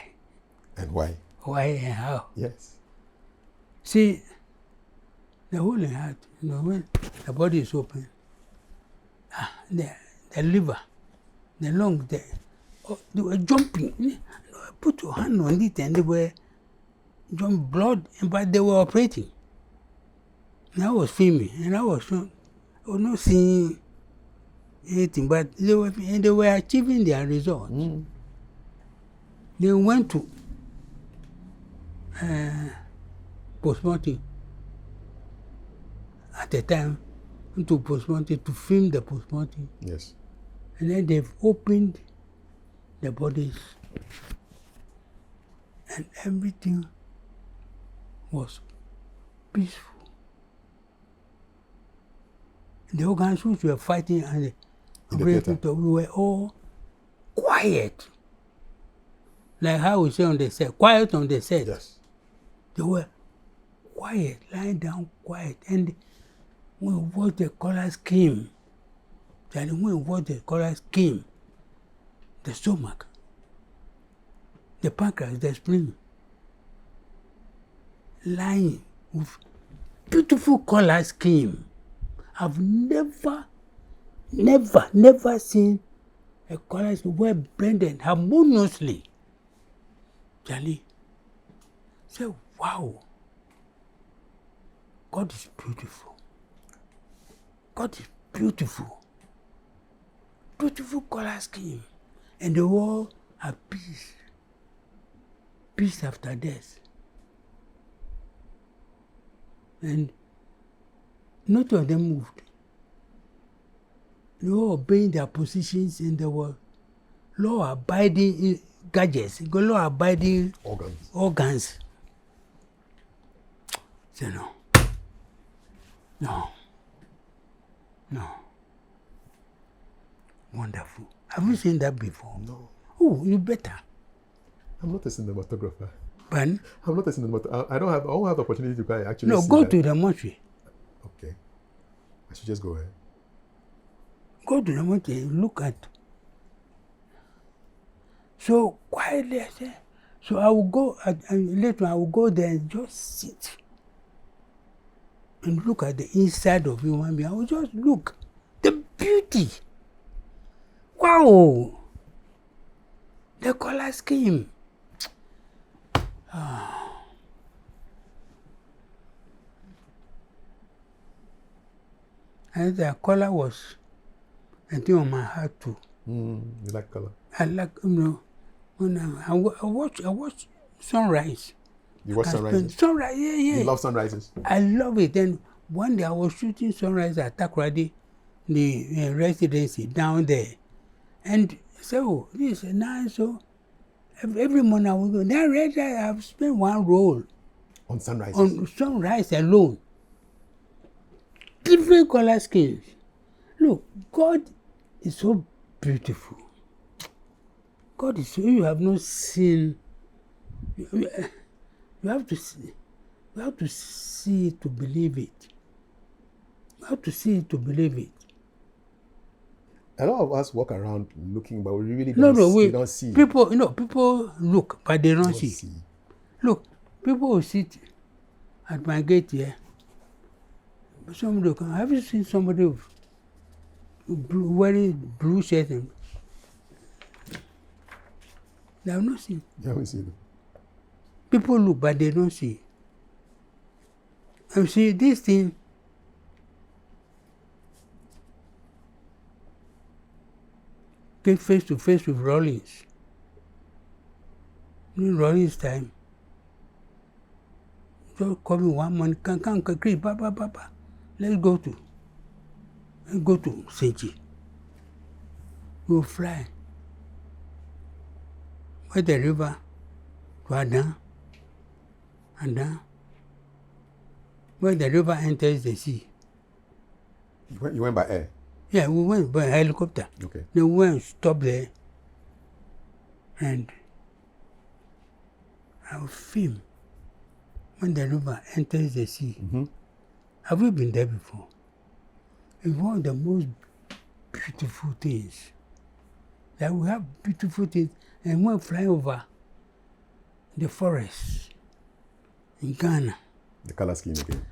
And why?
Why and how?
Yes.
See, the whole heart, when the body is open, the liver, the lungs, they were jumping. Put your hand on it and they were jumping blood, but they were operating. And I was filming, and I was not seeing anything, but they were achieving their results. Mm. They went to postmortem at the time, to postmortem to film the postmortem.
Yes.
And then they've opened the bodies, and everything was peaceful. The organs which were fighting and we were all quiet. Like how we say on the set, quiet on the set.
Yes.
They were quiet, lying down quiet. And when we watched the color scheme, the stomach, the pancreas, the spleen, lying with beautiful color scheme. I've never seen a color scheme well blended harmoniously. Charlie, say, wow, God is beautiful. God is beautiful. Beautiful color scheme. And the world have peace. Peace after death. And not of them moved. They were obeying their positions in the world. Law-abiding gadgets, law-abiding organs. So no. Wonderful. Have you seen that before?
No.
Oh, you better.
I'm not a cinematographer.
Pardon?
I'm not a cinematographer. I won't have the opportunity to go actually
No,
see
go
that.
to the mortuary.
Okay. I should just go ahead.
Go to the mortuary and look at. So quietly I said, so I will go, and later I will go there and just sit and look at the inside of human being. I will just look. The beauty. Wow. The color scheme. And the color was, I think, on my heart too.
You like color?
I like, when I watch sunrise.
You watch sunrises?
Sunrise, yeah.
You love sunrises?
I love it. And one day I was shooting sunrise at Takoradi, the residency down there. And so, this is nice. So, every morning I will go. Then I have spent one role
On sunrises?
on sunrise alone. Different color schemes. Look, God is so beautiful. God is so, you have not seen, you have to see. You have to see it to believe it. You have to see it to believe it.
A lot of us walk around looking, but we really don't, we don't see.
People look, but they don't see. Look, people will sit at my gate here. Somebody will come. Have you seen somebody wearing blue shirt? And they have not seen.
You haven't seen them.
People look, but they don't see. And see, this thing, came face to face with Rawlings. In Rawlings' time, so call me one morning, can creep, let's go to Senchi. We'll fly by the river to Adan, and down. Where the river enters the sea.
You went by air?
Yeah, we went by helicopter.
Okay.
Then we went and stopped there, and I will film when the river enters the sea. Have you been there before? It's one of the most beautiful things. That we have beautiful things, and when we fly over the forest in Ghana.
The color scheme again.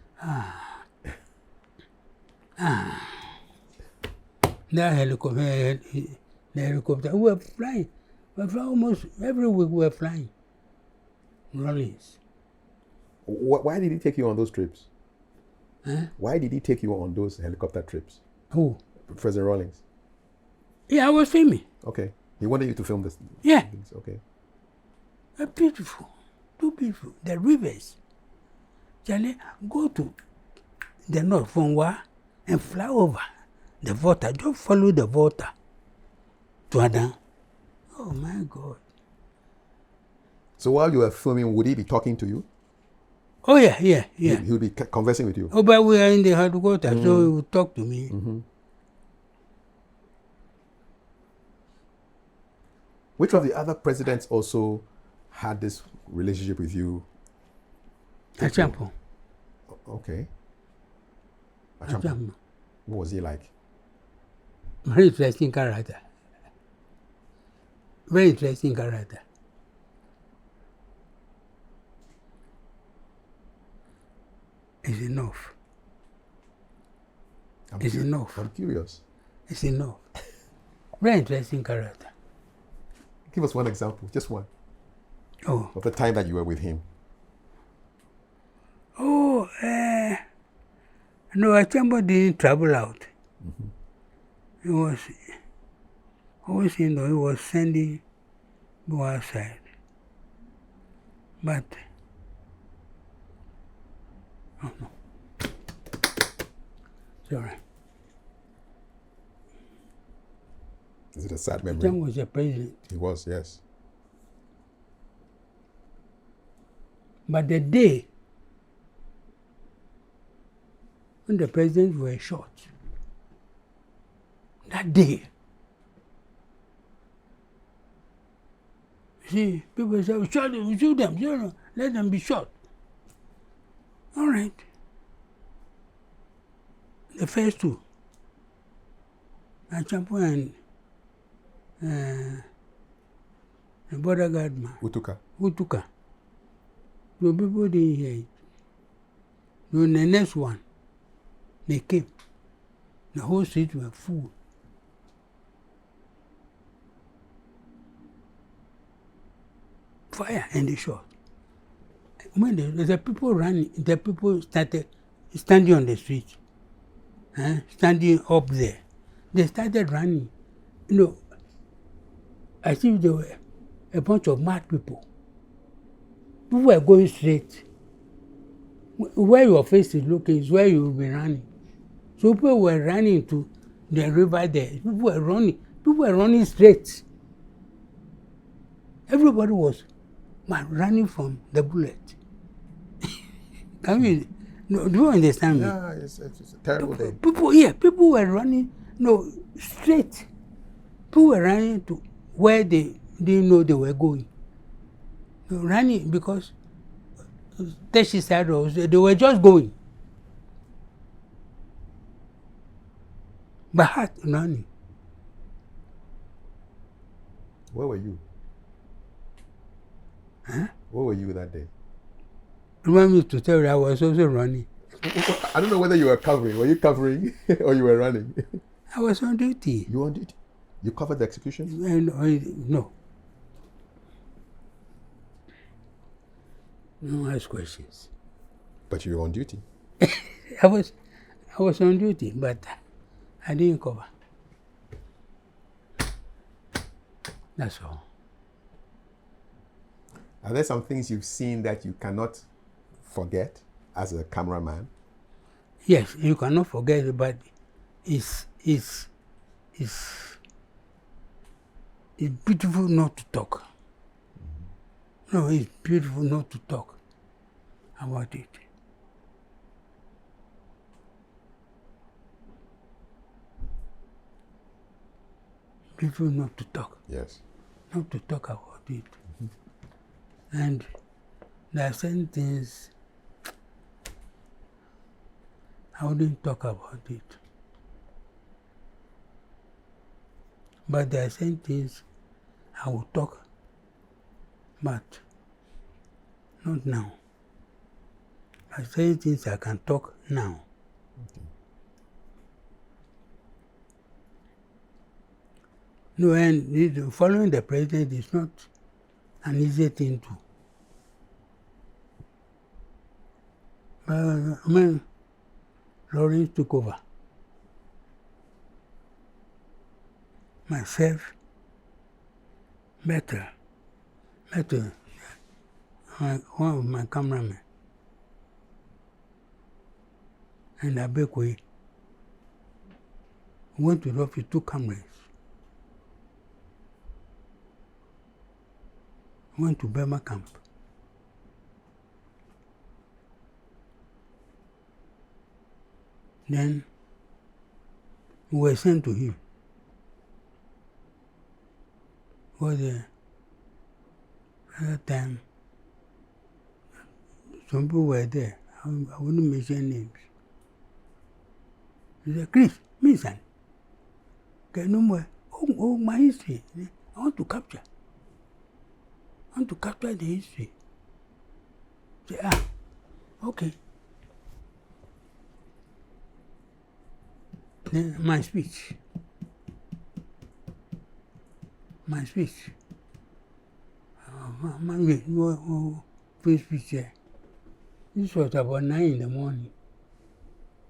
The helicopter. We were flying. We were flying almost every week. We were flying. Rawlings.
Why did he take you on those trips?
Huh?
Why did he take you on those helicopter trips?
Who?
President Rawlings.
Yeah, I was filming.
Okay. He wanted you to film this.
Yeah.
Things. Okay.
They're beautiful. Too beautiful. The rivers. Charlie, go to the north from where and fly over the water. Just follow the water to Adan. Oh my God.
So while you were filming, would he be talking to you?
Oh yeah.
He would be conversing with you?
Oh, but we are in the headquarters, so he would talk to me.
Which of the other presidents also had this relationship with you?
Achampo.
Okay.
Achampo.
What was he like?
Very interesting character. Very interesting character. It's enough. Enough.
I'm curious.
It's enough. Very interesting character.
Give us one example, just one.
Oh.
of the time that you were with him?
Oh, no, Achambo didn't travel out. He was always, he was sending go outside. But, oh no. Sorry.
Is it a sad memory?
Achambo was a president.
He was, yes.
But the day when the presidents were shot, that day, see, people say, shoot them, shoot them, let them be shot. All right. The first two, Achambo and the border guard man, Utuka. So people didn't hear it. So the next one, they came. The whole street were full. Fire and they shot. When the people ran, the people started standing on the street, standing up there. They started running. You know, as if they were a bunch of mad people. People were going straight. Where your face is looking is where you will be running. So people were running to the river there. People were running straight. Everybody was running from the bullet. Can you, no, do you understand me?
Yeah, it's a terrible day.
People were running, straight. People were running to where they didn't know they were going. They were running because Teshi side roads, they were just going. But heart running.
Where were you?
Huh?
Where were you that day?
You want me to tell you I was also running?
I don't know whether you were covering. Were you covering or you were running?
I was on duty.
You were on duty? You covered the execution?
No. No ask questions.
But you were on duty?
I was on duty, but I didn't cover. That's all.
Are there some things you've seen that you cannot forget as a cameraman?
Yes, you cannot forget it, but it's beautiful not to talk. No, it's beautiful not to talk about it. Beautiful not to talk.
Yes.
Not to talk about it. And there are certain things I wouldn't talk about it. But there are certain things I will talk, but not now. There are certain things I can talk now.
Okay.
No, and following the president is not an easy thing to. When Lawrence took over, myself, better, one of my cameramen, and Abekwe went to the office, 2 cameras. Went to Burma camp. Then we were sent to him. For the other time, some people were there. I wouldn't mention names. He said, Chris, Minsan, okay, no more. Oh, my history. I want to capture. The history. Say, okay. Then my speech. free speech here. This was about 9 in the morning.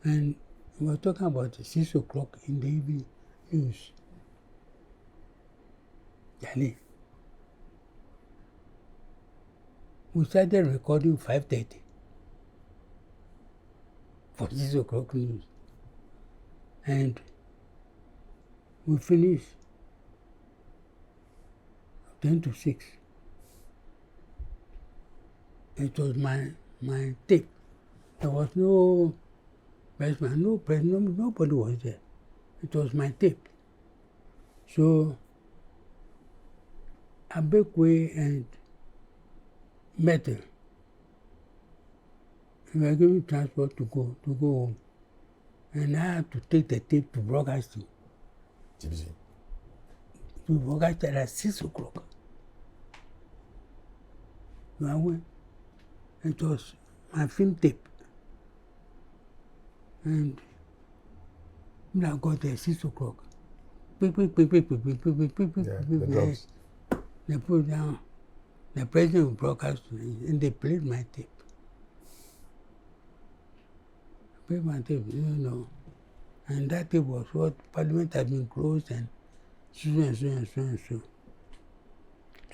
And we were talking about 6 o'clock in the evening news. Yani, we started recording 5:30 for 6 o'clock news. And we finished 10 to 6. It was my tape. There was no pressman, no president, nobody was there. It was my tape. So Abekwe and Metal, we were given transport to go home. And I had to take the tape to broadcasting.
GBG.
We broadcasted at 6 o'clock. So I went. It was my film tape. And when I got there at 6 o'clock,
Yeah, the drums.
They put down, the president would broadcast and they played my tape. Played my tape, you know. And that tape was what Parliament had been closed and so and so and so and so.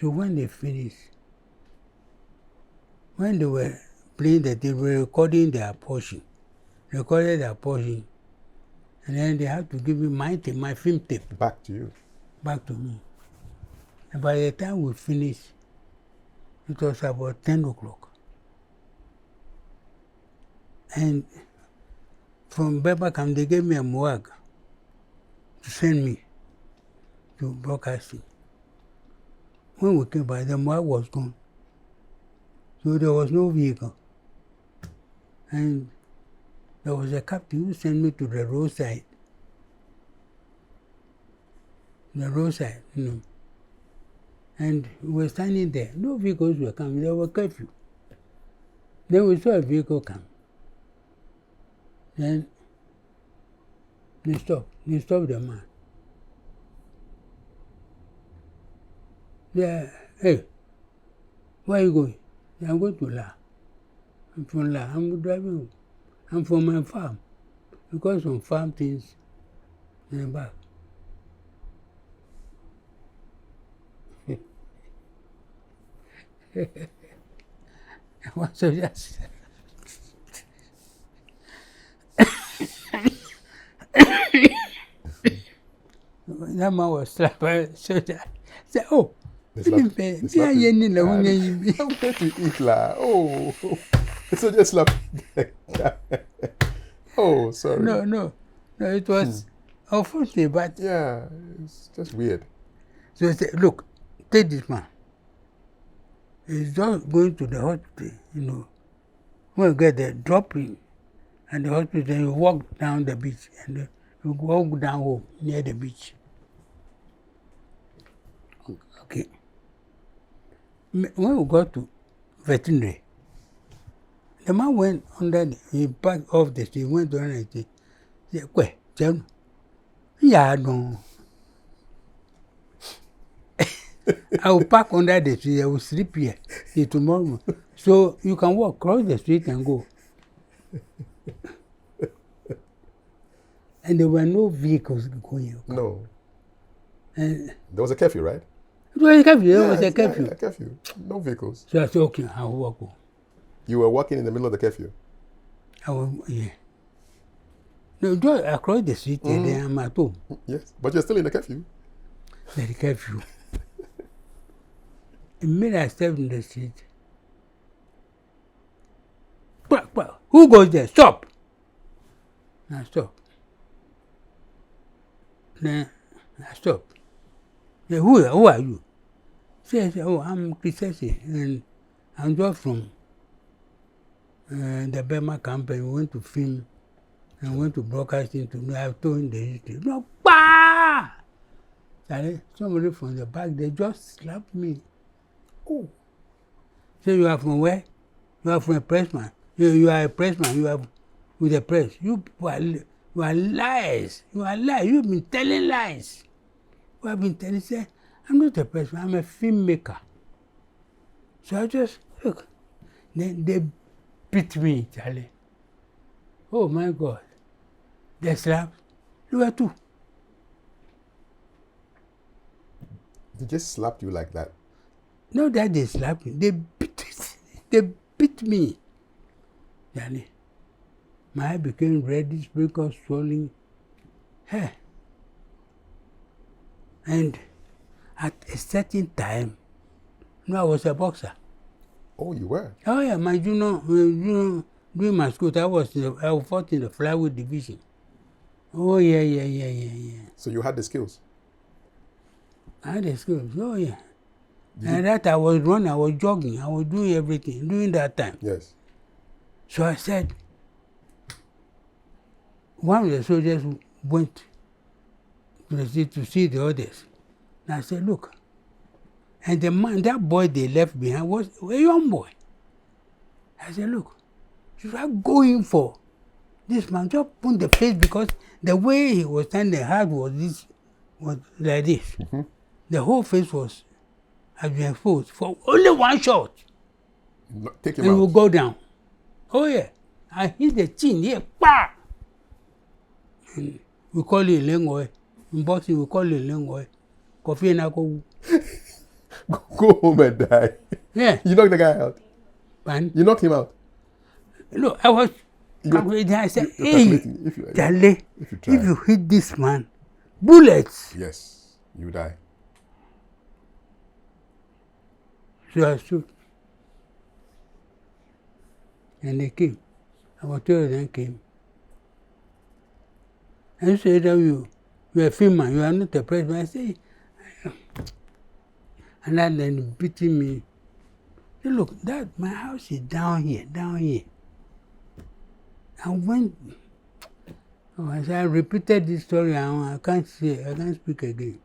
So when they finished, when they were playing that, they were recording their portion. Recorded their portion. And then they had to give me my tape, my film tape.
Back to you.
Back to me. And by the time we finished, it was about 10 o'clock. And from Bebakam, they gave me a MOAG to send me to broadcasting. When we came by, the MOAG was gone. So there was no vehicle. And there was a captain who sent me to the roadside. The roadside, you know. And we were standing there. No vehicles were coming. There were curfew. Then we saw a vehicle come. Then they stopped. They stopped the man. Yeah, hey, where are you going? I'm going to La. I'm from La. I'm driving home. I'm from my farm. Because some farm things in the back. So just that man was slapped by a soldier. Said, oh,
I'm going to eat la. Oh, so just slap. Oh, sorry.
No, it was unfortunate, but
yeah, it's just weird.
So I said, look, take this man. He's just going to the hospital, you know. When you get there, drop him at the hospital, you walk down the beach, and you walk down home near the beach. Okay. When we got to veterinary, the man went under, he backed off the street, went under the street. He said, "Kwe, Jem, yeah, no. I will park under the tree, I will sleep here till tomorrow. So you can walk across the street and go." And there were no vehicles going.
No.
And
there was a curfew, right?
It was a curfew. There was a curfew.
Yeah, a curfew. No vehicles.
So I said, okay, I will walk home.
You were walking in the middle of the curfew?
Yeah. No, just across the street, and then I'm at home.
Yes, but you're still in the curfew.
The curfew. The minute I stepped in the street, who goes there? Stop! I stopped. Then I stopped. Then, who are you? I said, oh, I'm Chris Hesse, and I'm just from the Burma campaign. We went to film and went to broadcasting to me. I've told him the history. No, bah! Somebody from the back, they just slapped me. Oh. So you are from where? You are from a pressman. You are a pressman. You are with the press. You are lies. You are lies. You've been telling lies. You have been telling. Say, I'm not a pressman. I'm a filmmaker. So I just, look, then they beat me, Charlie. Oh my God. They slapped. There were two.
They just slapped you like that.
No, that they slapped me. They beat me. Charlie. My eye became reddish because swelling. Hey. And at a certain time, I was a boxer.
Oh, you were?
Oh yeah, my junior during my school, I fought in the flyweight division. Oh yeah.
So you had the skills?
I had the skills. Oh yeah. And that I was running, I was jogging, I was doing everything during that time.
Yes.
So I said, one of the soldiers went to see the others. And I said, look. And the man, that boy they left behind was a young boy. I said, look, should I go in for this man? Just put the face, because the way he was standing hard was like this.
Mm-hmm.
The whole face had been exposed for only one shot.
Take him
and
out.
He will go down. Oh yeah. I hit the chin here. Bah! And we call it Lengoi. In boxing, we call it Lengoi. Kafui Dey.
Go home and die.
Yeah.
You knocked the guy out.
Man.
You knocked him out.
Look, I was calculating. I said,
You're
hey, Charlie,
if
if you hit this man, bullets.
Yes, you die.
So I stood. And they came. About 2 of them came. And said, you're a filmer, you are not a president. I say, and then beating me. Say, look, my house is down here. And when as I repeated this story, I can't speak again.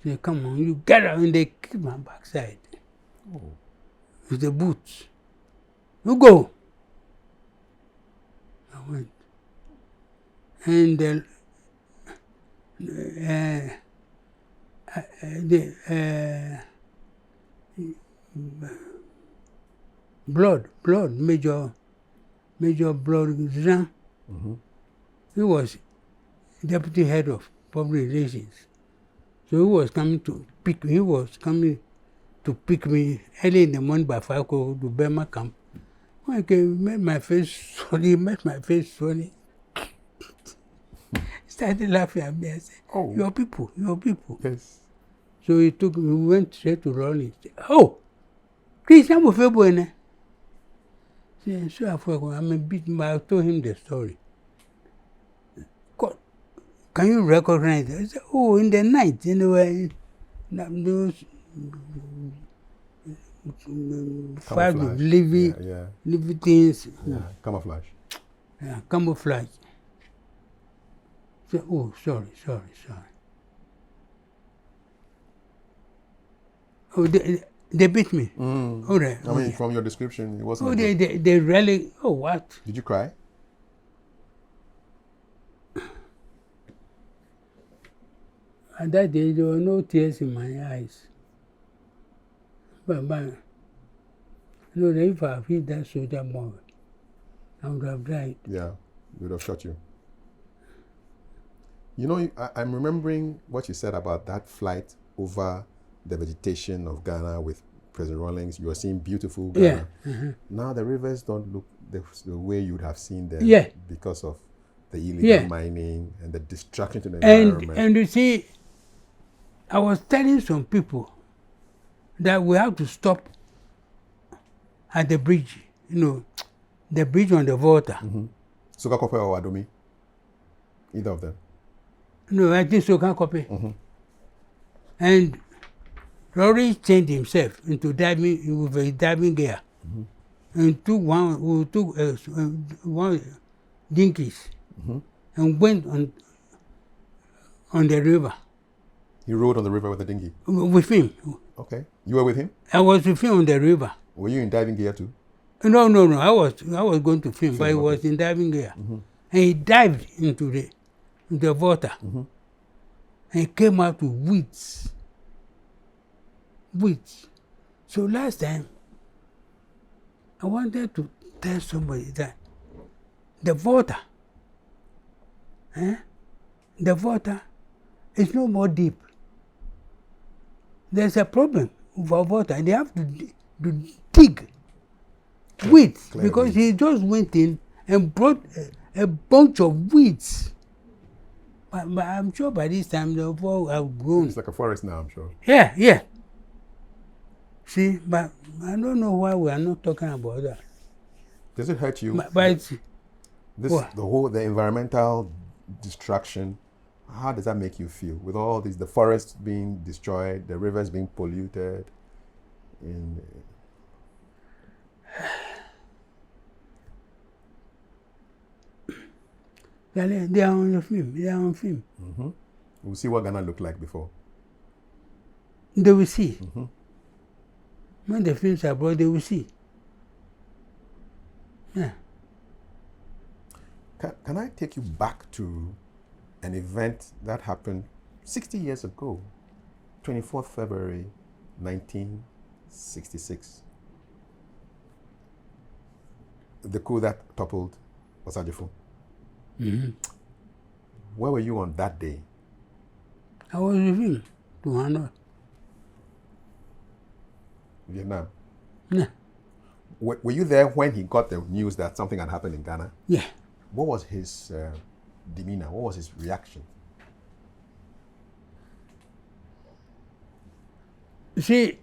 Say, come on, you get out, and they kicked my backside.
Oh.
With the boots. You go. I went. And Major Blood Jean.
Mm-hmm.
He was deputy head of public relations. So he was coming to pick me early in the morning by 5 o'clock to Burma camp. When I came, made my face swollen. Started laughing at me. I said,
oh.
Your people.
Yes.
So we went straight to Ronnie. Oh, Chris, I'm a fair. So I'm a bit, but I told him the story. God, can you recognize it? I said, oh, in the night, anyway, those 5 living things.
Yeah, camouflage.
Yeah, camouflage. So, oh, sorry. Oh, they beat me.
Mm.
All right.
I mean, from your description, it wasn't.
Oh, they really. Oh, what?
Did you cry?
At that day, there were no tears in my eyes. But no, if I hit that soldier more, I would have died.
Yeah, they would have shot you. You know, I'm remembering what you said about that flight over the vegetation of Ghana with President Rawlings. You were seeing beautiful Ghana.
Yeah. Uh-huh.
Now the rivers don't look the way you would have seen them.
Yeah.
Because of the illegal mining and the destruction to the environment.
And you see, I was telling some people that we have to stop at the bridge, the bridge on the Volta.
Mm-hmm. Sokakope or Adomi? Either of them?
No, I think Sokakope.
Mm-hmm.
And Rory changed himself into diving with a diving gear. Mm-hmm. And we took one dinkies and went on the river.
He rode on the river with a dinghy?
With him.
Okay. You were with him?
I was with him on the river.
Were you in diving gear too?
No. I was going to film, but he was in diving gear. Mm-hmm. And he dived into the water. Mm-hmm. And he came out with weeds. So last time, I wanted to tell somebody that the water, the water is no more deep. There's a problem for water. They have to dig weeds because he just went in and brought a bunch of weeds. But I'm sure by this time the fall have grown.
It's like a forest now, I'm sure.
Yeah, yeah. See, but I don't know why we are not talking about that.
Does it hurt you?
But
the environmental destruction, how does that make you feel? With all these, the forests being destroyed, the rivers being polluted, and
they are on the film. They are on film.
Mm-hmm. We'll see what Ghana looked like before.
They will see.
Mm-hmm.
When the films are brought, they will see. Yeah.
Can I take you back to an event that happened 60 years ago, 24th February 1966? The coup that toppled Osagyefo.
Mm-hmm.
Where were you on that day?
I was with him to Hanoi.
Vietnam.
Yeah.
Were you there when he got the news that something had happened in Ghana?
Yeah.
What was his demeanor? What was his reaction?
See,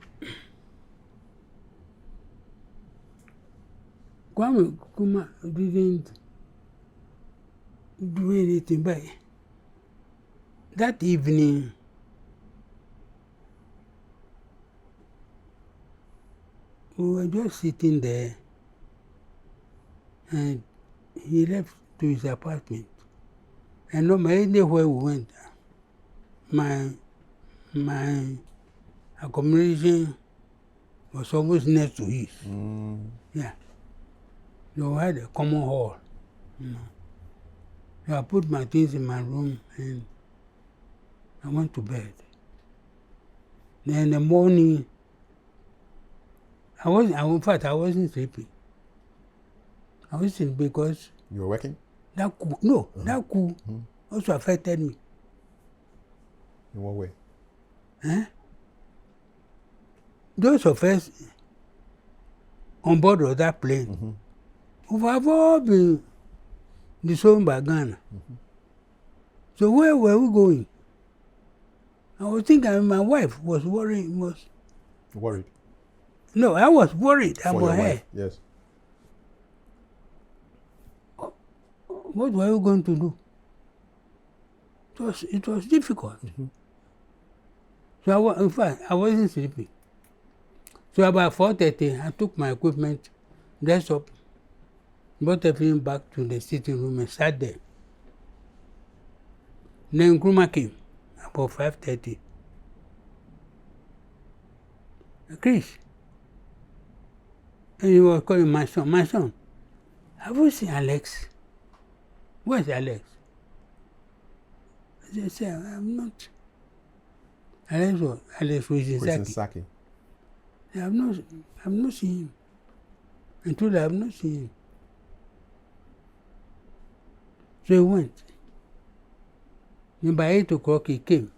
Kwamem Nkrumah didn't do anything, but that evening, we were just sitting there, and he left to his apartment. And normally, anywhere we went, my accommodation was almost next to his. Yeah. So we had a common hall. So I put my things in my room and I went to bed. Then in the morning, I wasn't sleeping. I was sleeping because
You were working?
that coup, that coup also affected me.
In what way?
Those of us on board of that plane, we have all been disowned by Ghana. So where were we going? I was thinking my wife was worried.
Worried?
No, I was worried
For
about
your
her.
wife, yes.
What were we going to do? It was difficult. So in fact, I wasn't sleeping. So about 4:30, I took my equipment, dressed up, brought everything back to the sitting room and sat there. Then Nkrumah came about 5:30. Chris, and he was calling my son, have you seen Alex? Where's Alex? I said, I'm not. Alex was in Saki. I've not seen him. I told her I've not seen him. So he went. And by 8 o'clock he came.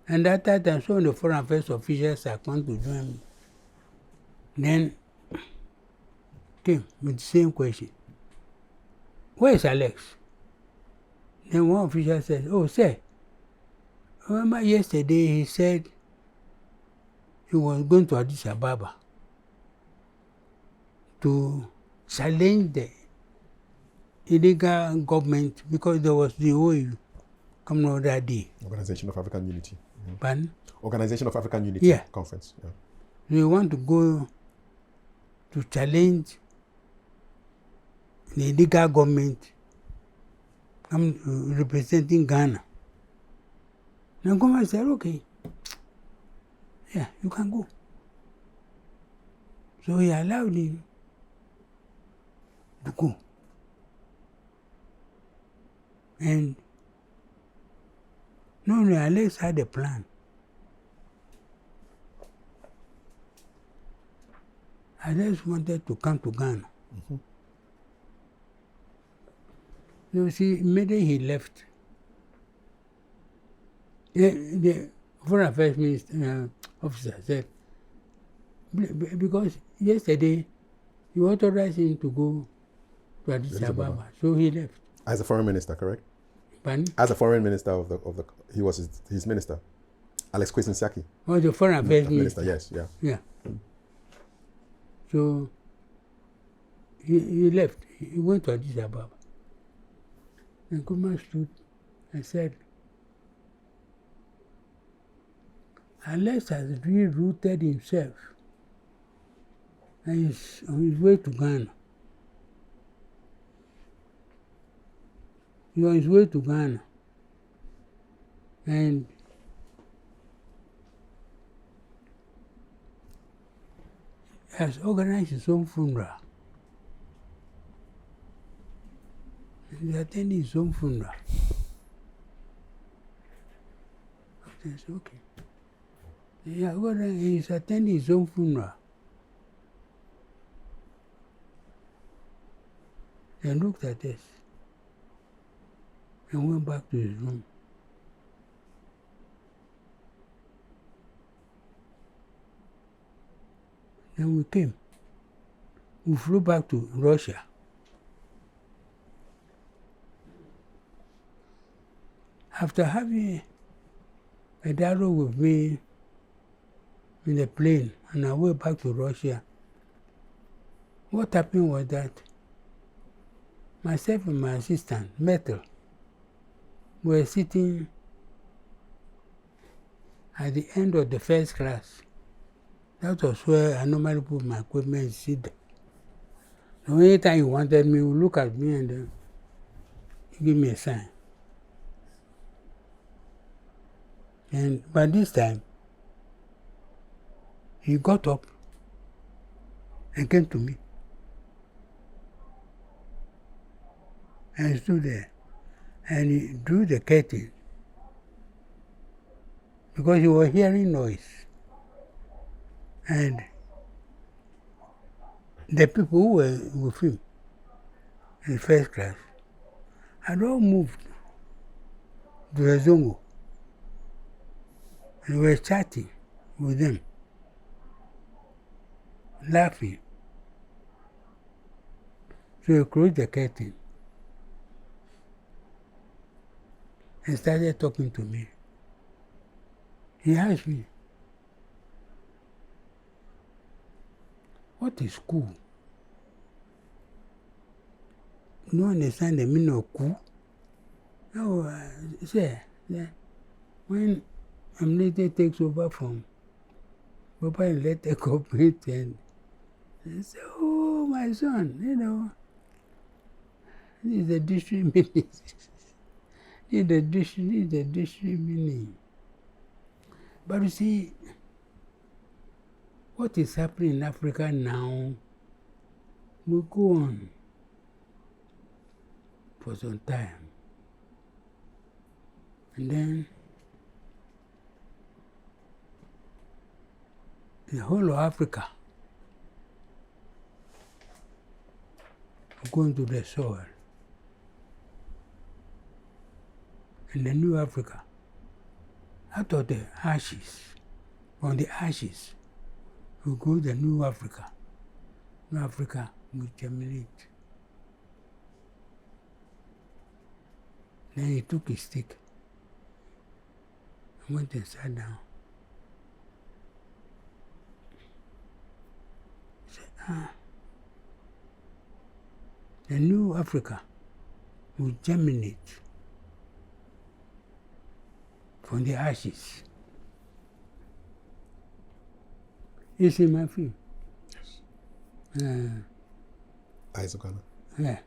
And at that time, some of the foreign affairs officials had come to join me. Then came with the same question. Where is Alex? Then one official said, oh, sir, remember yesterday he said he was going to Addis Ababa to challenge the illegal government because there was the OAU coming on that day.
Organization of African Unity.
Pardon?
Organization of African Unity Conference. Yeah.
We want to go to challenge the illegal government representing Ghana. Now Nkrumah said, okay, yeah, you can go. So he allowed him to go. And no, Alex had a plan. I just wanted to come to Ghana.
Mm-hmm.
You see, immediately he left. The Foreign Affairs Minister, officer said, because yesterday you authorized him to go to Addis Ababa, so he left.
As a foreign minister, correct?
Pardon?
As a foreign minister of the he was his minister, Alex Kwesi-Nsiaki.
Oh, the Foreign Affairs Minister.
Yes, yeah.
Yeah. So he left. He went to Addis Ababa. And Nkrumah stood and said, Alex has rerouted himself and is on his way to Ghana. He's on his way to Ghana. And has organized his own funeral. He's attending his own funeral. I said, okay. Yeah, he's attending his own funeral. They looked at us and went back to his room. Then we came. We flew back to Russia. After having a dialogue with me in the plane on our way back to Russia, what happened was that myself and my assistant, Metal, were sitting at the end of the first class. That was where I normally put my equipment and sit. The only time he wanted me, he would look at me and then give me a sign. And by this time, he got up and came to me and stood there. And he drew the curtain because he was hearing noise. And the people who were with him in first class had all moved to the Zongo. And we were chatting with them, laughing. So he closed the curtain and started talking to me. He asked me, what is coup? You don't understand the meaning of coup? No, sir, when Amnete takes over from Papa and let the corporate and say, oh, my son, you know, this is the district meaning. This is the district meaning. But you see, what is happening in Africa now will go on for some time. And then the whole of Africa will go into the soil. And the new Africa, out of the ashes, from the ashes, will grow the new Africa. New Africa will germinate. Then he took his stick and went and sat down. He said, the new Africa will germinate from the ashes. You see my film?
Yes. Eyes of Ghana.
Yeah.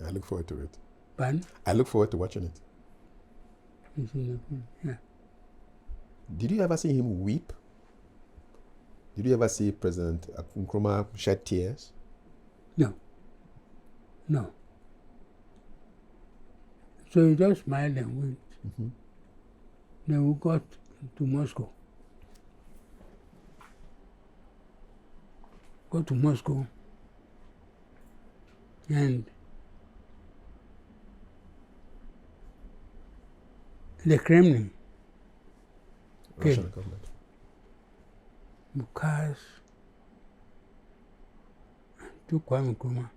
I look forward to it.
Pardon?
I look forward to watching it.
You see my film? Yeah.
Did you ever see him weep? Did you ever see President Nkrumah shed tears?
No. No. So he just smiled and went.
Mm-hmm.
Then we got to Moscow. go to Moscow, and the Kremlin
Russian
came.
government.
Because to Kwamem Nkrumah,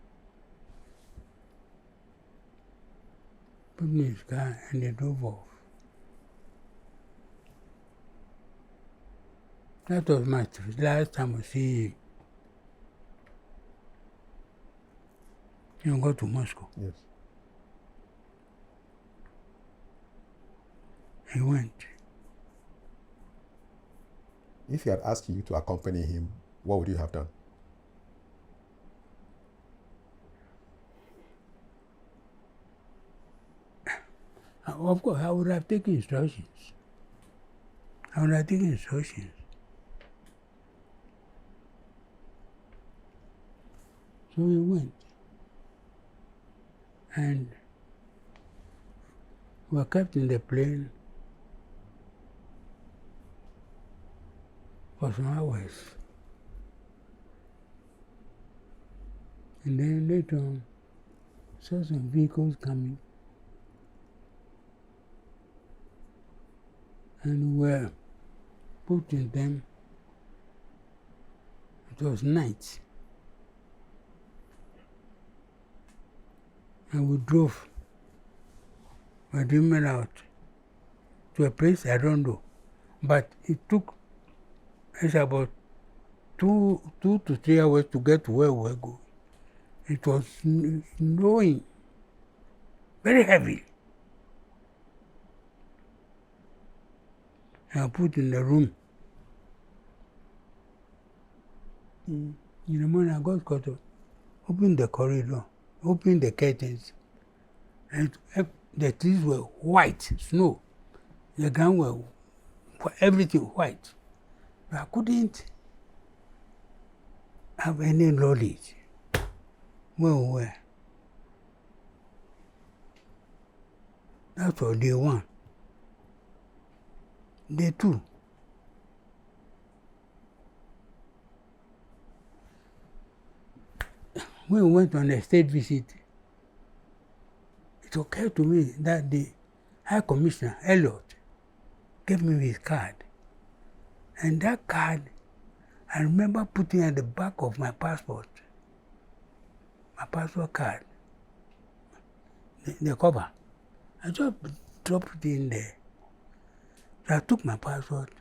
put me in his car and they drove off. That was my last time I see him. You go to Moscow.
Yes.
He went.
If he had asked you to accompany him, what would you have done?
Of course, I would have taken instructions. I would have taken instructions. So we went. And we were kept in the plane for some hours. And then later on, saw some vehicles coming. And we were put in them. It was night. And we drove. We dreamed out to a place I don't know. But it took us about 2 to 3 hours to get to where we were going. It was snowing, very heavy. And I put in the room. In the morning, I got to open the corridor, open the curtains, and the trees were white, snow. The ground were everything white. I couldn't have any knowledge where we were. That was day one. Day two. When we went on a state visit, it occurred to me that the High Commissioner, Elliot, gave me his card. And that card, I remember putting at the back of my passport card, the cover. I just dropped it in there. So I took my passport,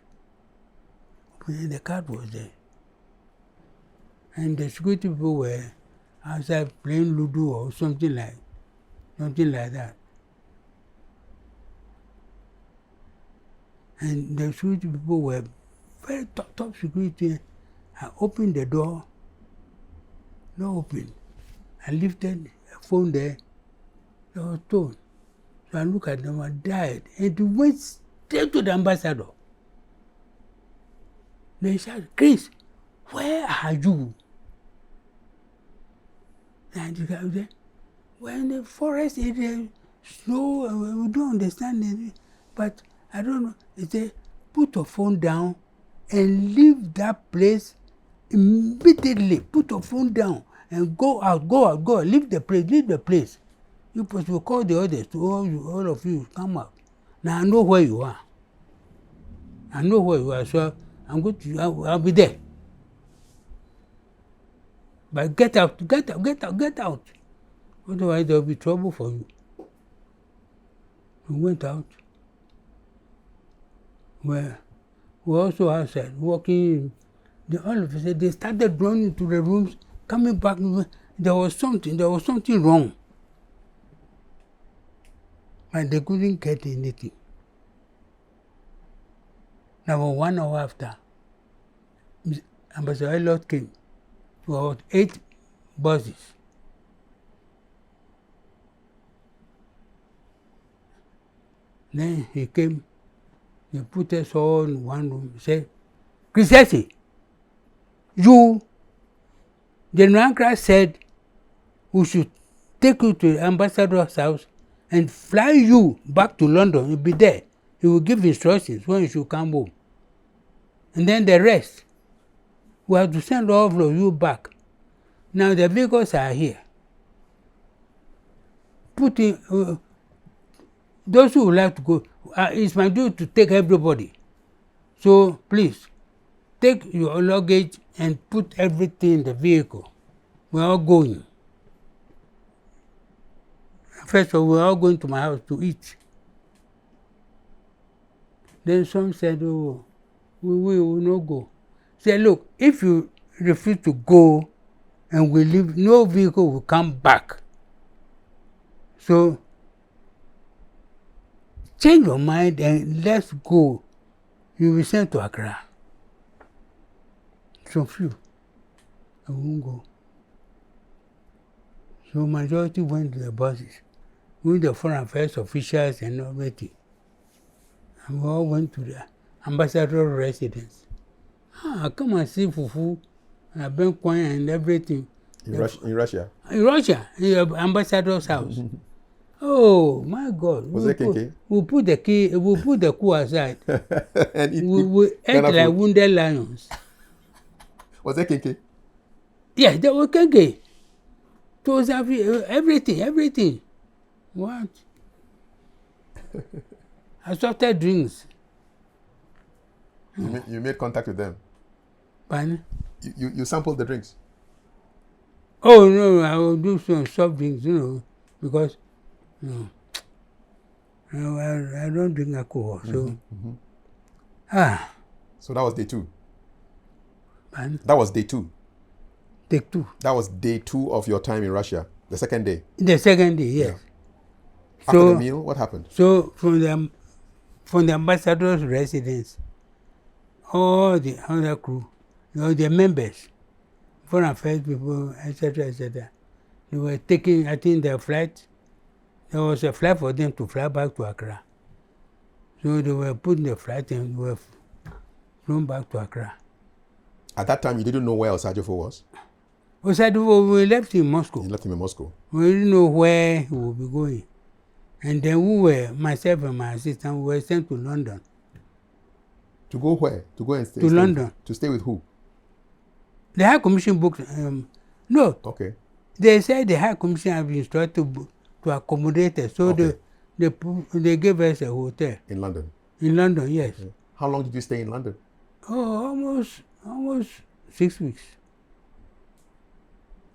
and the card was there. And the security people were outside playing Ludo or something like that. And the security people were very top security. I opened the door, no open. I lifted a phone there, it was torn. So I looked at them, I died. And it went straight to the ambassador. They said, Chris, where are you? And the guy said, we're in the forest area, snow, we don't understand it. But I don't know. He said, put your phone down and leave that place immediately. Put your phone down and go out, leave the place. You supposed to call the others, to all of you, come out. Now I know where you are. So I'm going to, I'll be there. But get out. Otherwise there'll be trouble for you. We went out. We also outside, walking. All of a sudden, they started running into the rooms, coming back. There was something wrong. And they couldn't get anything. Now, 1 hour after, Ambassador Elliot came. About 8 buses. Then he came, he put us all in one room. He said, Chris Hesse, General Nkrumah said we should take you to the ambassador's house and fly you back to London. You'll be there. He will give instructions when you should come home. And then the rest, We have to send all of you back. Now the vehicles are here. Put in, those who would like to go, it's my duty to take everybody. So please, take your luggage and put everything in the vehicle. We're all going. First of all, we're all going to my house to eat. Then some said, oh, we will not go. Say, look, if you refuse to go and we leave, no vehicle will come back. So change your mind and let's go. You will be sent to Accra. Some few, I won't go. So majority went to the buses with the foreign affairs officials and everything. And we all went to the ambassador residence. Come and see Fufu, Ben Kwan and everything.
In Russia?
In Russia, in the ambassador's house. Oh my God!
Was it kinky?
We put the key. We put the coup aside.
And
we ate like wounded lions.
Was it kinky?
Yeah, they were kinky. It was everything. What? Assorted drinks.
You made contact with them?
Pardon?
You sampled the drinks?
Oh no, I will do some soft drinks, because I don't drink alcohol. So
So that was day 2.
Pardon?
That was day 2.
Take 2.
That was day 2 of your time in Russia. The second day.
The second day, yes.
Yeah. After the meal, what happened?
So from the ambassador's residence, all the other crew, the members, foreign affairs people, etc., they were taking, I think, their flight. There was a flight for them to fly back to Accra. So they were put in the flight and they were flown back to Accra.
At that time, you didn't know where Osagyefo was?
Osagyefo, we left in Moscow.
You left him in Moscow?
We didn't know where he would be going. And then myself and my assistant, we were sent to London.
To go where? To go and stay?
To London.
To stay with who?
The High Commission booked, no.
Okay.
They said the High Commission had been instructed to accommodate us. So
okay.
they gave us a hotel.
In London?
In London, yes. Okay.
How long did you stay in London?
Oh, almost 6 weeks.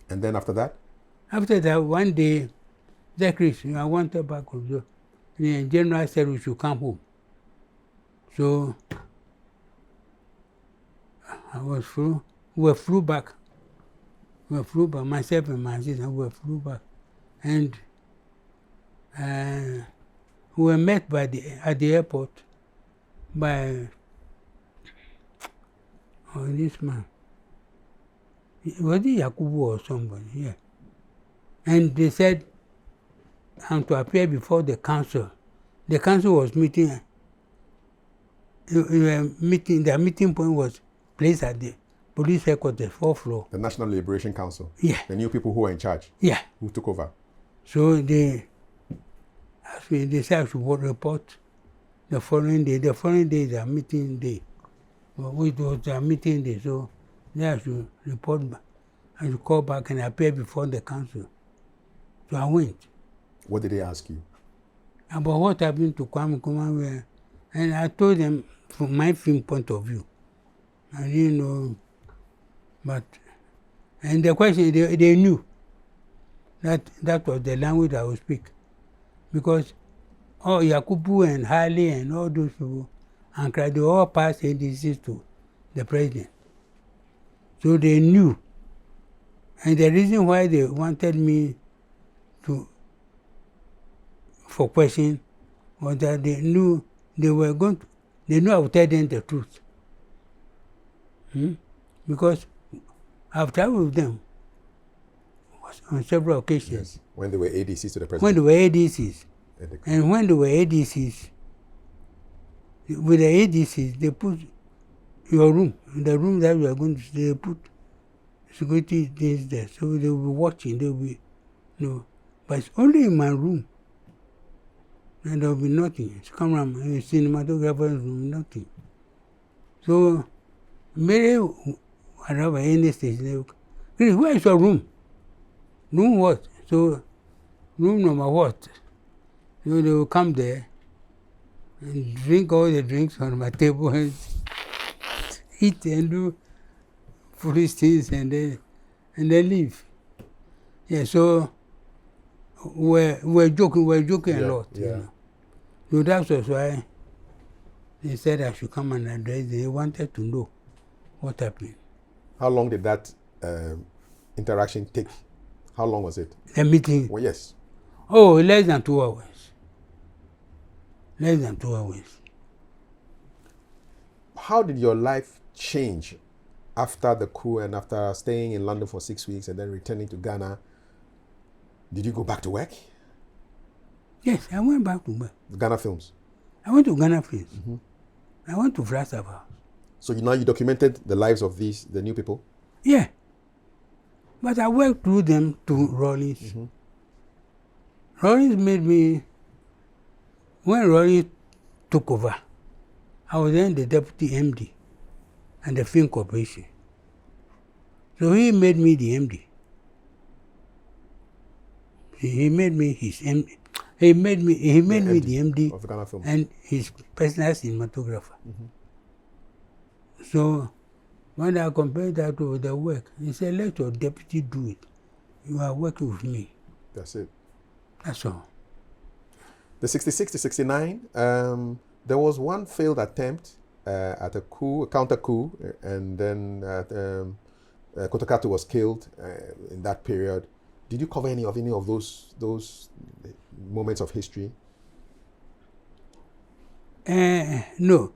And then after that?
After that, one day, Chris, I wanted back home. The general said we should come home. So I was through. We flew back. Myself and my sister, we flew back. And we were met at the airport by this man. Was it Yakubu or somebody? Yeah. And they said I'm to appear before the council. The council was meeting. Their meeting point was placed at the police headquarters, 4th floor.
The National Liberation Council?
Yeah.
The new people who were in charge?
Yeah.
Who took over?
So they said I should report the following day. The following day is a meeting day. It was a meeting day, so then I should report back. I should call back and appear before the council. So I went.
What did they ask you?
About what happened to Kwamem Nkrumah. And I told them from my film point of view. I didn't know, and the question, they knew that was the language I would speak. Because Yakubu and Harley and all those people, and they all passed ADCs to the president. So they knew. And the reason why they wanted me for question was that they knew I would tell them the truth. Because I've traveled with them on several occasions.
Yes. When they were ADCs to the president.
When they were ADCs. And when they were ADCs, with the ADCs, they put your room, the room that we are going to stay, they put security things there. So they will be watching, they will be, but it's only in my room. And there will be nothing. It's cameraman, cinematographer room, nothing. So, Mary, whatever, any station. They will, Chris, where is your room? Room what? So, room number what? So they will come there and drink all the drinks on my table and eat and do foolish things and then leave. Yeah, so we're joking a lot.
Yeah.
You know. So that was why they said I should come and address. They wanted to know what happened.
How long did that interaction take? How long was it?
The meeting?
Well, yes.
Oh, less than 2 hours. Less than 2 hours.
How did your life change after the coup and after staying in London for 6 weeks and then returning to Ghana? Did you go back to work?
Yes, I went back to work.
Ghana Films?
I went to Ghana Films. Mm-hmm. I went to Flagstaff.
So now you documented the lives of the new people?
Yeah. But I worked through them to Rollins. Mm-hmm. Rollins made me, when Rollins took over, I was then the deputy MD and the Film Corporation. So he made me the MD. He made me his MD. He made me the MD
of Ghana Film
and his personal cinematographer. Mm-hmm. So when I compared that to the work, he said, let your deputy do it. You are working with me.
That's it.
That's all.
The 66 to 69, there was one failed attempt at a coup, a counter coup, and then Kotokatu was killed in that period. Did you cover any of those moments of history?
No,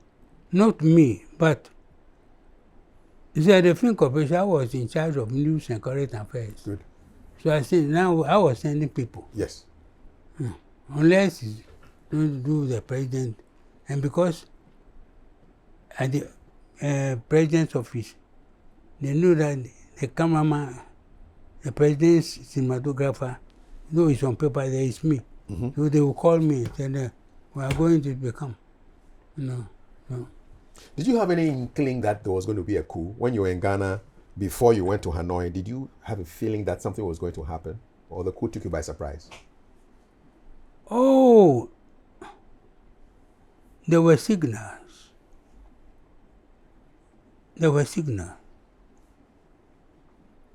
not me, but the Film Corporation, I was in charge of news and current affairs.
Good.
So I was sending people.
Yes.
Unless it's going to do with the president. And because at the president's office, they knew that the cameraman, the president's cinematographer, though it's on paper, there is me. Mm-hmm. So they will call me and say, we are going to become. No.
Did you have any inkling that there was going to be a coup? When you were in Ghana, before you went to Hanoi, did you have a feeling that something was going to happen? Or the coup took you by surprise?
Oh, there were signals.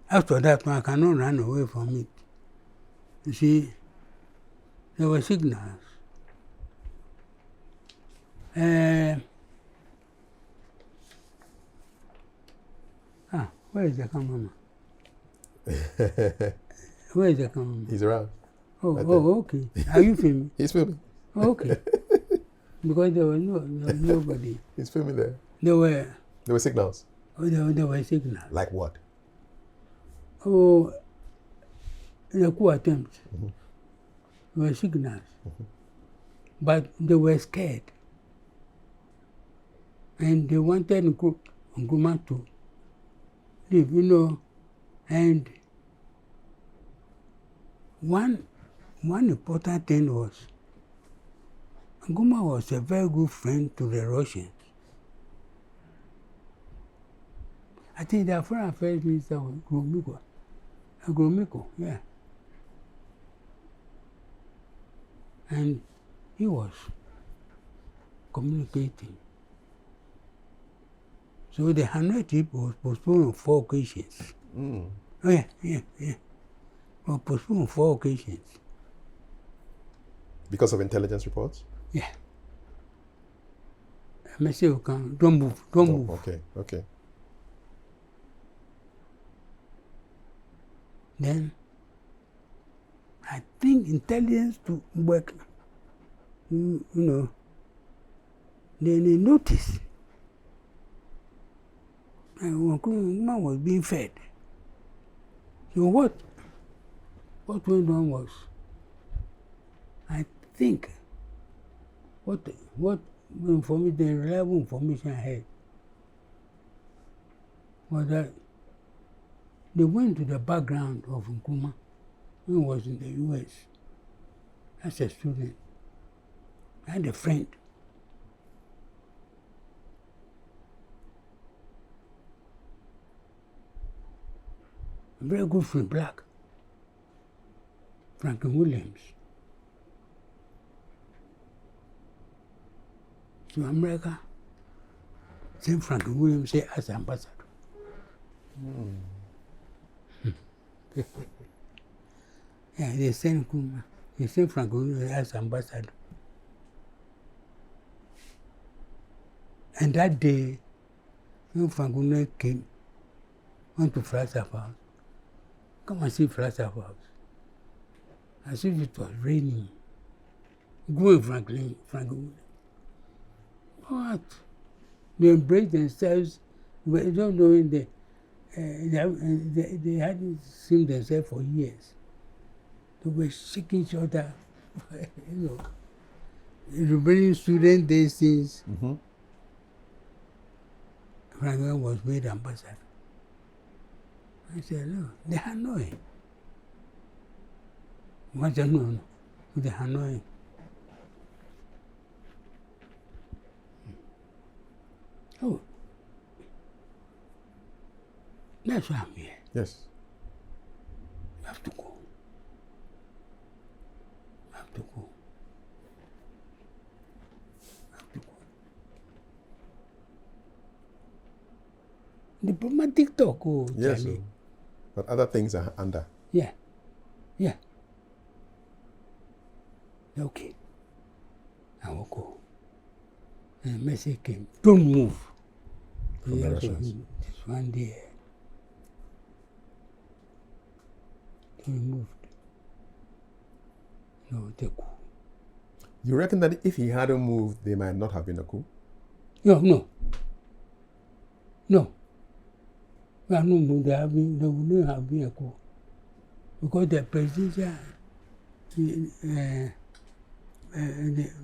After that, I cannot run away from it. You see, there were signals. Where is the cameraman? Where is the cameraman?
He's around.
Okay. Are you filming?
He's filming.
Okay. Because there was nobody.
He's filming there.
There were
signals.
Oh, there were signals.
Like what?
Oh, the coup attempt. Mm-hmm. There were signals. Mm-hmm. But they were scared. And they wanted Nkrumah to leave, And one important thing was, Nkrumah was a very good friend to the Russians. I think the Foreign Affairs Minister was Gromyko, yeah. And he was communicating. So the Hanoi trip was postponed on 4 occasions. Mm. Oh, yeah. Was postponed on 4 occasions.
Because of intelligence reports?
Yeah. I say, don't move.
Okay.
Then, I think intelligence to work, then they noticed Nkrumah was being fed. So what went on was, I think, what information, the reliable information I had was that they went to the background of Nkrumah when he was in the U.S. as a student. I had a friend. A very good film, black. Franklin Williams. To America, same Franklin Williams say as ambassador. Yeah, they sent Nkrumah. They sent Franklin Williams as ambassador. And that day, when Franklin Williams came, went to Flagstaff House, come and see Flagstaff House. As if it was raining. Going Franklin Williams. What? They embraced themselves, but don't know they hadn't seen themselves for years. They were shaking each other, you know. Remembering student days since Franklin was made ambassador. I said, no, they are annoying. What I know, they are annoying. Oh, that's why I'm here.
Yes.
You have to go. You have to go. You have to go. Diplomatic talk, oh,
Yes.
Charlie.
But other things are under.
Yeah. Yeah. Okay. I will go. And the message came, don't move.
From the Russians.
This one day. He moved. No, the coup.
You reckon that if he hadn't moved, there might not have been a coup?
No. No. There wouldn't have been a coup. Because the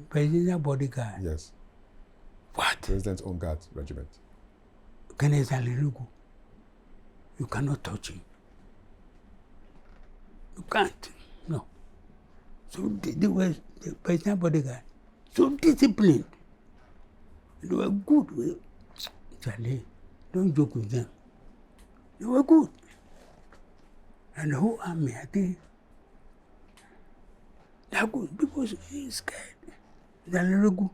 presidential bodyguard.
Yes.
What?
President's own guard regiment.
You cannot touch him. You can't. No. So they were the presidential bodyguard. So disciplined. They were good. Charlie, don't joke with them. They were good. And the whole army, I think, they are good because he's scared. They are very good.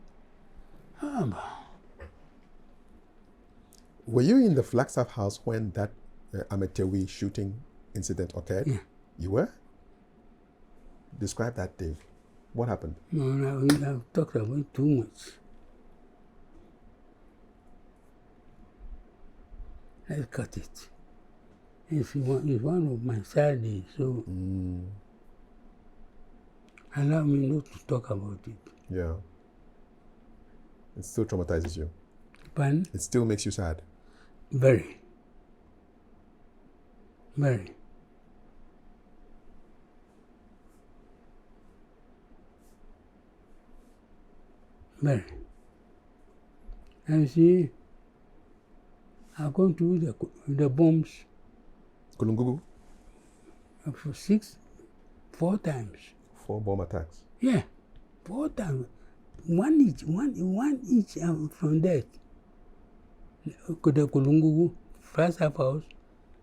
Were you in the Flagstaff House when that Amatewi shooting incident occurred?
Yeah.
You were? Describe that day. What happened?
No, I've talked about it too much. Let's cut it. It's one of my sad days, so allow me not to talk about it.
Yeah. It still traumatizes you.
Pardon?
It still makes you sad.
Very. Very. Very. And see, I've gone through the bombs
Kulungugu?
for 4 times.
4 bomb attacks.
Yeah, 4 times. One each from that. The Kulungugu, Flagstaff House,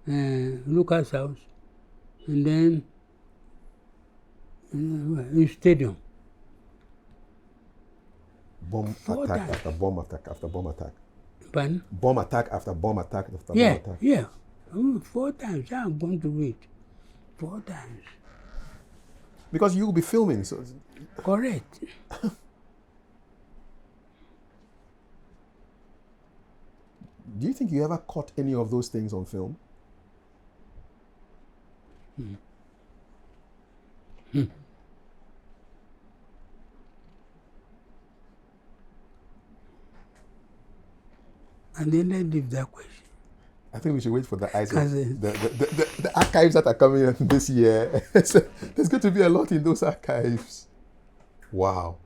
Lucas House, and then stadium.
Bomb
4
attack
times.
after bomb attack after bomb attack.
Pardon?
Bomb attack after bomb attack after
Yeah,
bomb attack.
yeah. 4 times. I'm going to wait. 4 times.
Because you'll be filming. So
Correct.
do you think you ever caught any of those things on film?
And then I leave that question.
I think we should wait for the eyes of
Cousin.
the archives that are coming in this year. There's going to be a lot in those archives. Wow.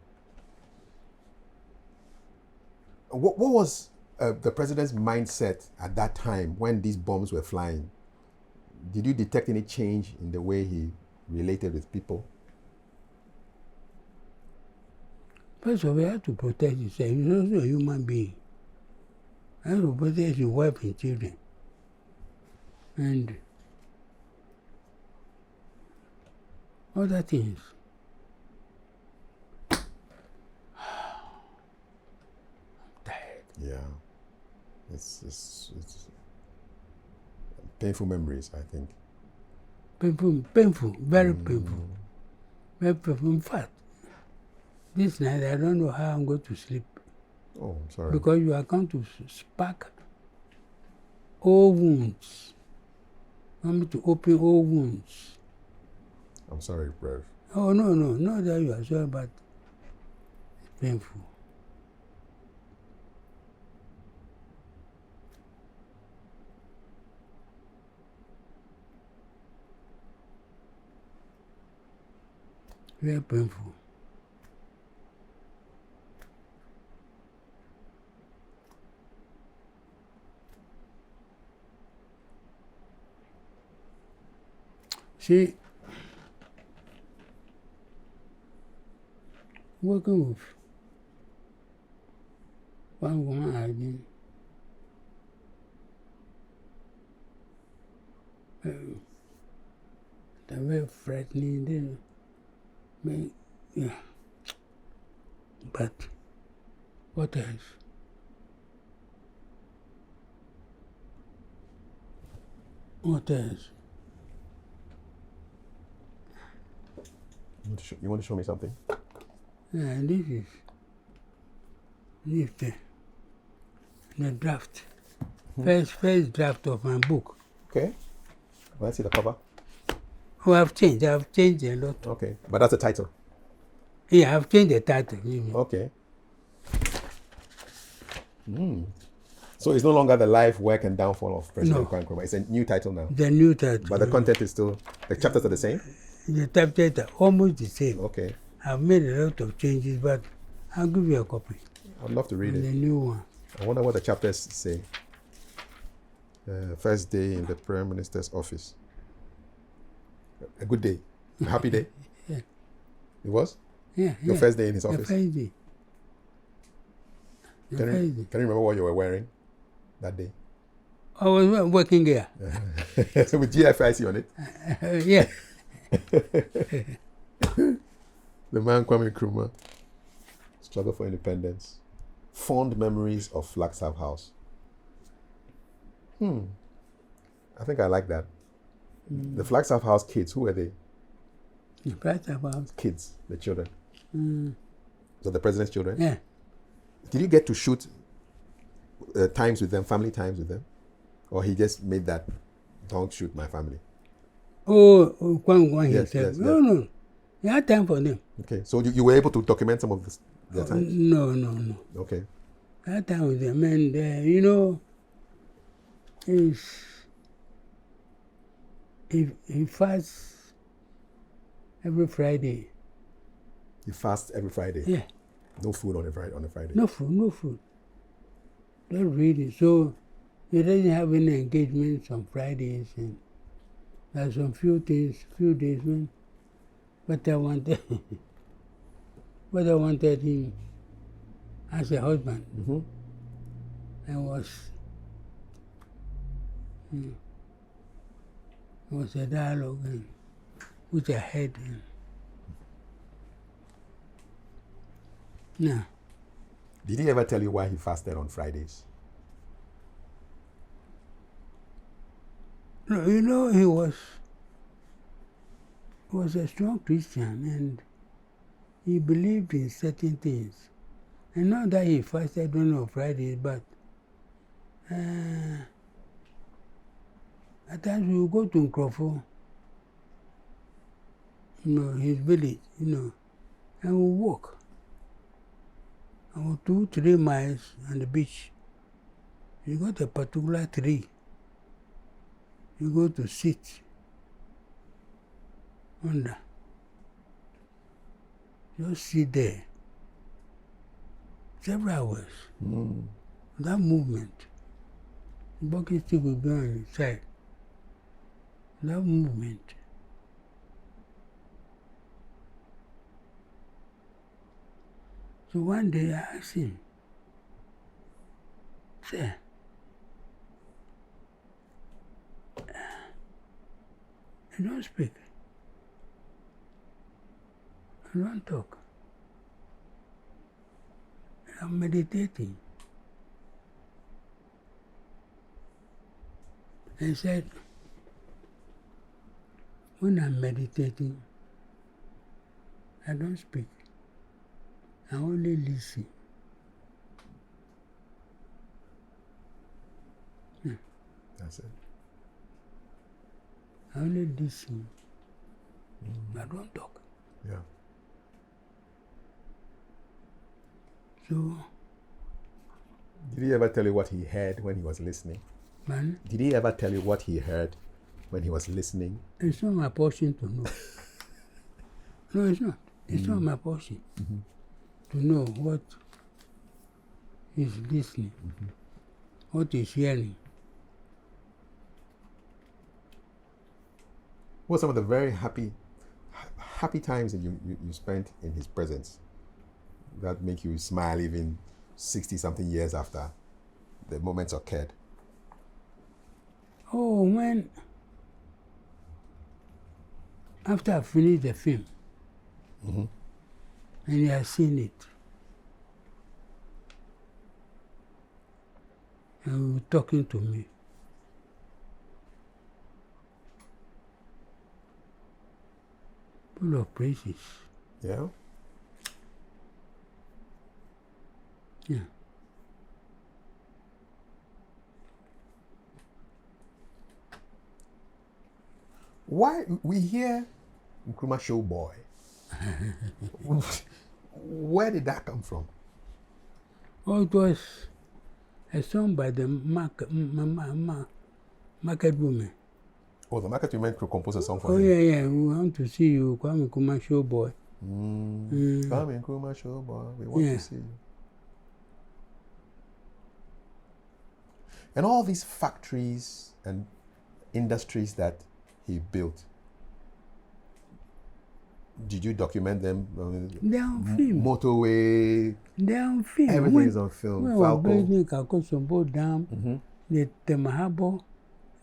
What was the president's mindset at that time when these bombs were flying? Did you detect any change in the way he related with people?
First of all, you have to protect yourself. You're also a human being. You have to protect your wife and children. And other things. I'm tired.
Yeah. It's painful memories, I think.
Painful, very painful. Very painful. In fact, this night I don't know how I'm going to sleep.
Oh, I'm sorry.
Because you are going to spark old wounds. You want me to open old wounds.
I'm sorry, Rev.
Oh, no, not that you are sorry, but it's painful. Very painful. See, working with one woman again, they're very frightening. Yeah. But what else? What else?
You want to show me something?
Yeah, this is the draft. First draft of my book.
Okay. Well, let's see the cover.
Oh, I've changed a lot.
Okay. But that's the title.
Yeah, I've changed the title.
Okay. So it's no longer the life, work, and downfall of President Nkrumah. It's a new title now.
The new title.
But the content is still, the chapters are the same?
The chapters are almost the same.
Okay.
I've made a lot of changes, but I'll give you a copy.
I'd love to read it.
The new one.
I wonder what the chapters say. First day in the Prime Minister's office. A good day. A happy day.
Yeah.
It was?
Yeah.
Your first day in his
The
office?
first day.
Can you remember what you were wearing that day?
I was working here.
With GFIC on it?
Yeah.
The man Kwamem Nkrumah. Struggle for independence. Fond memories of Flagstaff House. I think I like that. The Flagstaff House kids, who were they?
The Flagstaff House.
Kids, the children. So the president's children?
Yeah.
Did you get to shoot times with them, family times with them? Or he just made that, don't shoot my family?
Oh, Kwamem
Yes,
himself.
yes,
No. He had time for them.
Okay, so you were able to document some of their times?
No.
Okay.
I had time with them. And, he fasts every Friday.
He fasts every Friday?
Yeah.
No food on a Friday?
No food. Just reading. So he doesn't have any engagements on Fridays, and there's some few days when but I wanted him as a husband. And it was a dialogue which I had. Yeah.
Did he ever tell you why he fasted on Fridays?
No, he was a strong Christian, and he believed in certain things. And not that he fasted only on Fridays, but at times we would go to Nkrumah, his village, and we walk. About 2-3 miles on the beach. You got a particular tree. You go to sit under. Just sit there. Several hours. That movement. The bucket stick will be on your side. That movement. So one day I asked him, "Sir, you don't speak. I don't talk. I'm meditating. I said, when I'm meditating, I don't speak. I only listen.
That's it.
I only listen. I don't talk.
Yeah.
So,
Did he ever tell you what he heard when he was listening?
man,
Did he ever tell you what he heard when he was listening?
it's not my portion to know. No, it's not. It's not my portion to know what he's listening, what he's hearing.
What were some of the very happy times that you spent in his presence that make you smile even 60-something years after the moments occurred?
Oh, when after I finished the film, and he has seen it, and he was talking to me. Full of praises.
Yeah?
Yeah.
Why we hear Nkrumah show boy? Where did that come from?
Oh, it was a song by the market woman.
Oh, the market women could compose a song for
Oh,
him.
yeah. We want to see you, Kwamem Nkrumah show boy.
Kwamem Nkrumah show boy, we want to see you. And all these factories and industries that he built, did you document them?
They're on film.
Motorway,
They're on film.
everything is on film.
When we were
Falco.
building Kakosombo Dam, the Temahabo,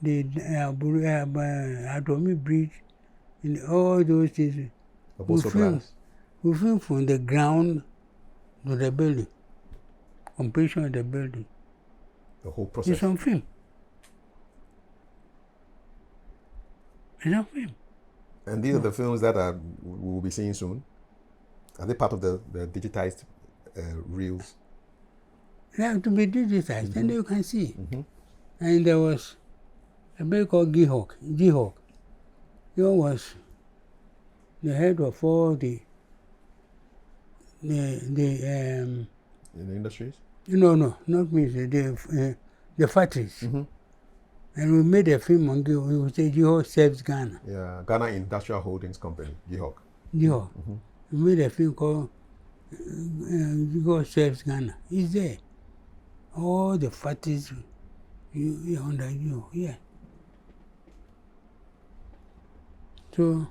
the Adomi Bridge, and all those things.
The Boso Glass.
We film from the ground to the building, completion of the building.
The whole process.
It's on film. It's on film.
And these are the films that we will be seeing soon. Are they part of the digitized reels?
They have to be digitized, and you can see. And there was a boy called Gihok. He was the head of all the
In the industries?
No, not me. The factories. And we made a film on Gihok. We would say Gihok saves Ghana.
Yeah, Ghana Industrial Holdings Company, Gihok.
Gihok. We made a film called Gihok saves Ghana. It's there. All the factories you under Gihok, yeah. So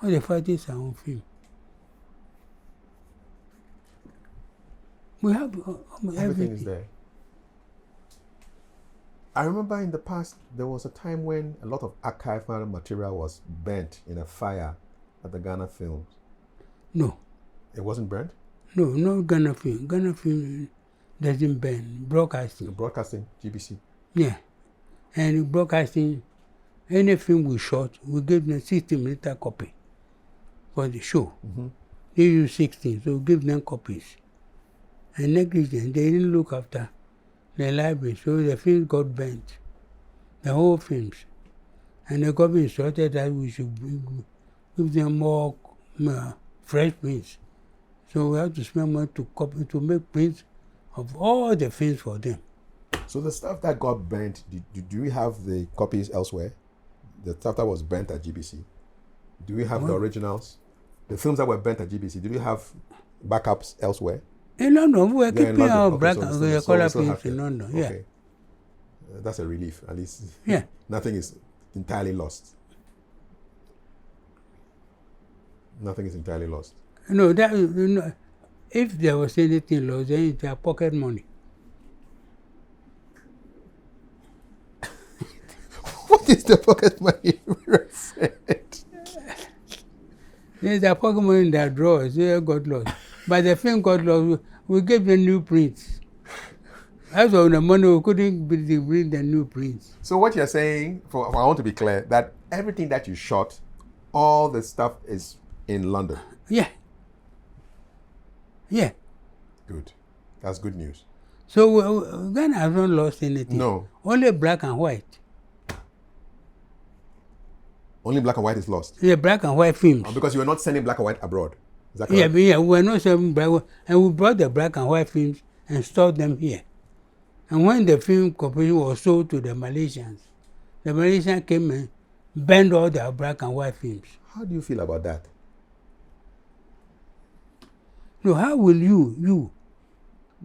all the factories are on film. We have
Everything is there. I remember in the past, there was a time when a lot of archival material was burnt in a fire at the Ghana Films.
No.
It wasn't burnt?
No, not Ghana Film. Ghana Film doesn't burn. Broadcasting.
Broadcasting, GBC.
Yeah. And broadcasting, any film we shot, we give them 60-minute copy for the show. They use 16, so we give them copies. And negligent, they didn't look after the library, so the film got burnt. The whole films. And the government instructed that we should give them more fresh prints. So we have to spend money to make prints of all the films for them.
So the stuff that got burnt, do we have the copies elsewhere? The stuff that was burnt at GBC? Do we have the originals? The films that were burnt at GBC, do we have backups elsewhere?
In London, we were keeping our black
so
color films in London. Yeah.
Okay. That's a relief, at least.
Yeah.
Nothing is entirely lost. Nothing is entirely lost.
No, if there was anything lost, then it's their pocket money.
What is the pocket money referred?
There's a Pokemon in their drawers. They got lost. But the film got lost. We gave them new prints. As of the money, we couldn't bring the new prints.
So what you're saying, for I want to be clear, that everything that you shot, all the stuff is in London.
Yeah. Yeah.
Good. That's good news.
So Ghana has not lost anything.
No.
Only black and white.
Only black and white is lost.
Yeah, black and white films.
Because you were not sending black and white abroad. Is that correct?
Yeah, we were not selling black, and we brought the black and white films and stored them here. And when the film corporation was sold to the Malaysians came and banned all their black and white films.
How do you feel about that?
No, how will you?
No,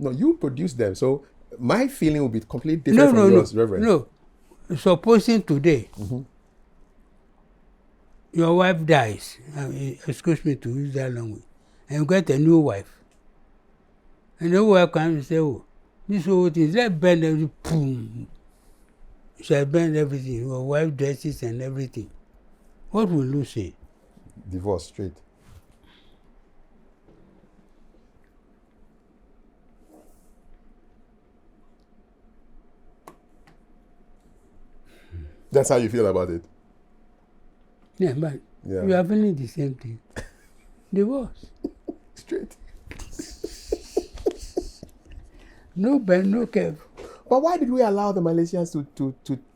you produce them. So my feeling will be completely different from yours, Reverend.
No, supposing today, your wife dies, excuse me to use that language, and you get a new wife. And the new wife comes and says, oh, this whole thing, let's burn everything, boom. Shall burn everything, your wife dresses and everything. What will you say?
Divorce straight. That's how you feel about it?
Yeah, but you are feeling the same thing. Divorce.
Straight.
No ban, no care.
But why did we allow the Malaysians to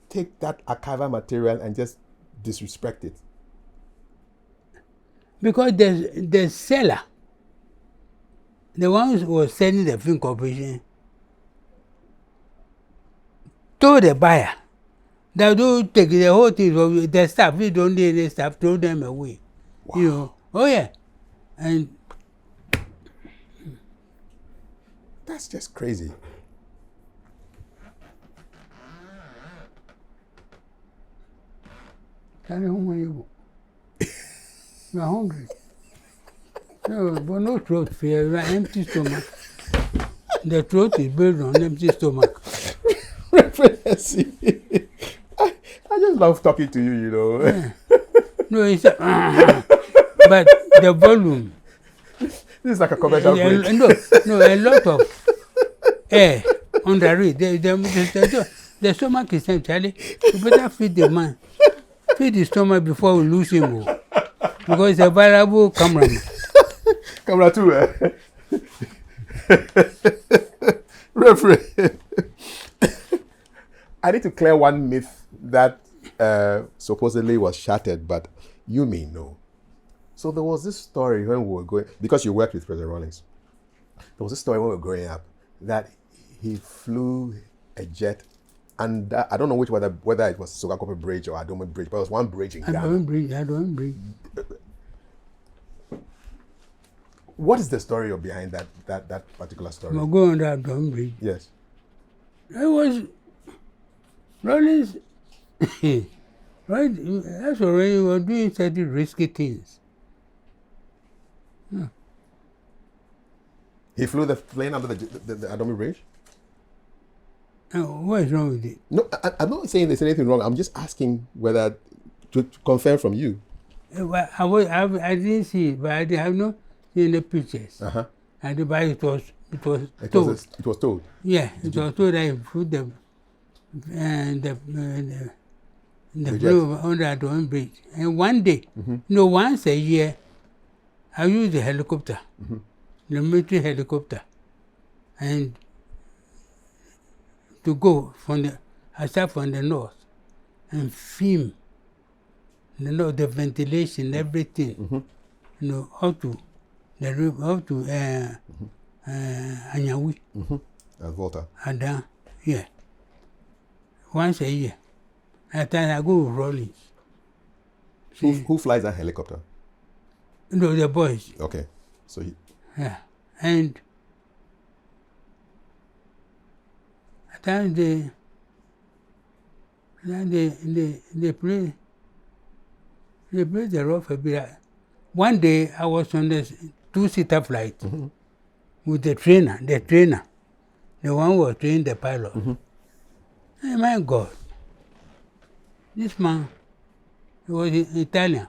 take that archival material and just disrespect it?
Because the seller, the one who was selling the film corporation, told the buyer that don't take the whole thing, the staff, we don't need any staff, throw them away.
Wow.
You know, oh yeah. And
that's just crazy.
You are hungry. No, but no throat fear, you are empty stomach. The throat is built on empty stomach.
Reverend Hesse, I just love talking to you, you know.
Yeah. No, it's but the volume.
This is like a commercial break.
No, a lot of air on the reed. The stomach is empty. You better feed the man. Feed the stomach before we lose him. Because it's a valuable cameraman.
Camera too, eh? Reverend, I need to clear one myth that supposedly was shattered, but you may know. So there was this story when we were going, because you worked with President Rawlings, there was this story when we were growing up that he flew a jet, and I don't know whether it was Sogakope Bridge or Adome Bridge, but it was one bridge in Ghana.
Adome Bridge.
What is the story behind that particular story?
We'll go on that Adome Bridge.
Yes.
It was Rawlings. Right? That's already we were doing certain risky things. Yeah.
He flew the plane under the Adome Bridge?
What is wrong with it?
No, I'm not saying there's anything wrong. I'm just asking whether to confirm from you.
I didn't see it, but I have not seen the pictures. And but it was told.
It was told.
Yeah, it was told that he flew the blue under Adome Bridge. And one day, once a year, I use the helicopter, the military helicopter, and to go I start from the north and film the ventilation, everything, up to the river, up to Anyawi.
At Volta.
And down, yeah. Once a year. At times I go with Rawlings.
Who flies that helicopter?
No, the boys.
Okay. So
yeah. And at times they play the rough a bit. One day I was on the two-seater flight with the trainer, the one who was training the pilot. Hey, my God, this man, he was Italian.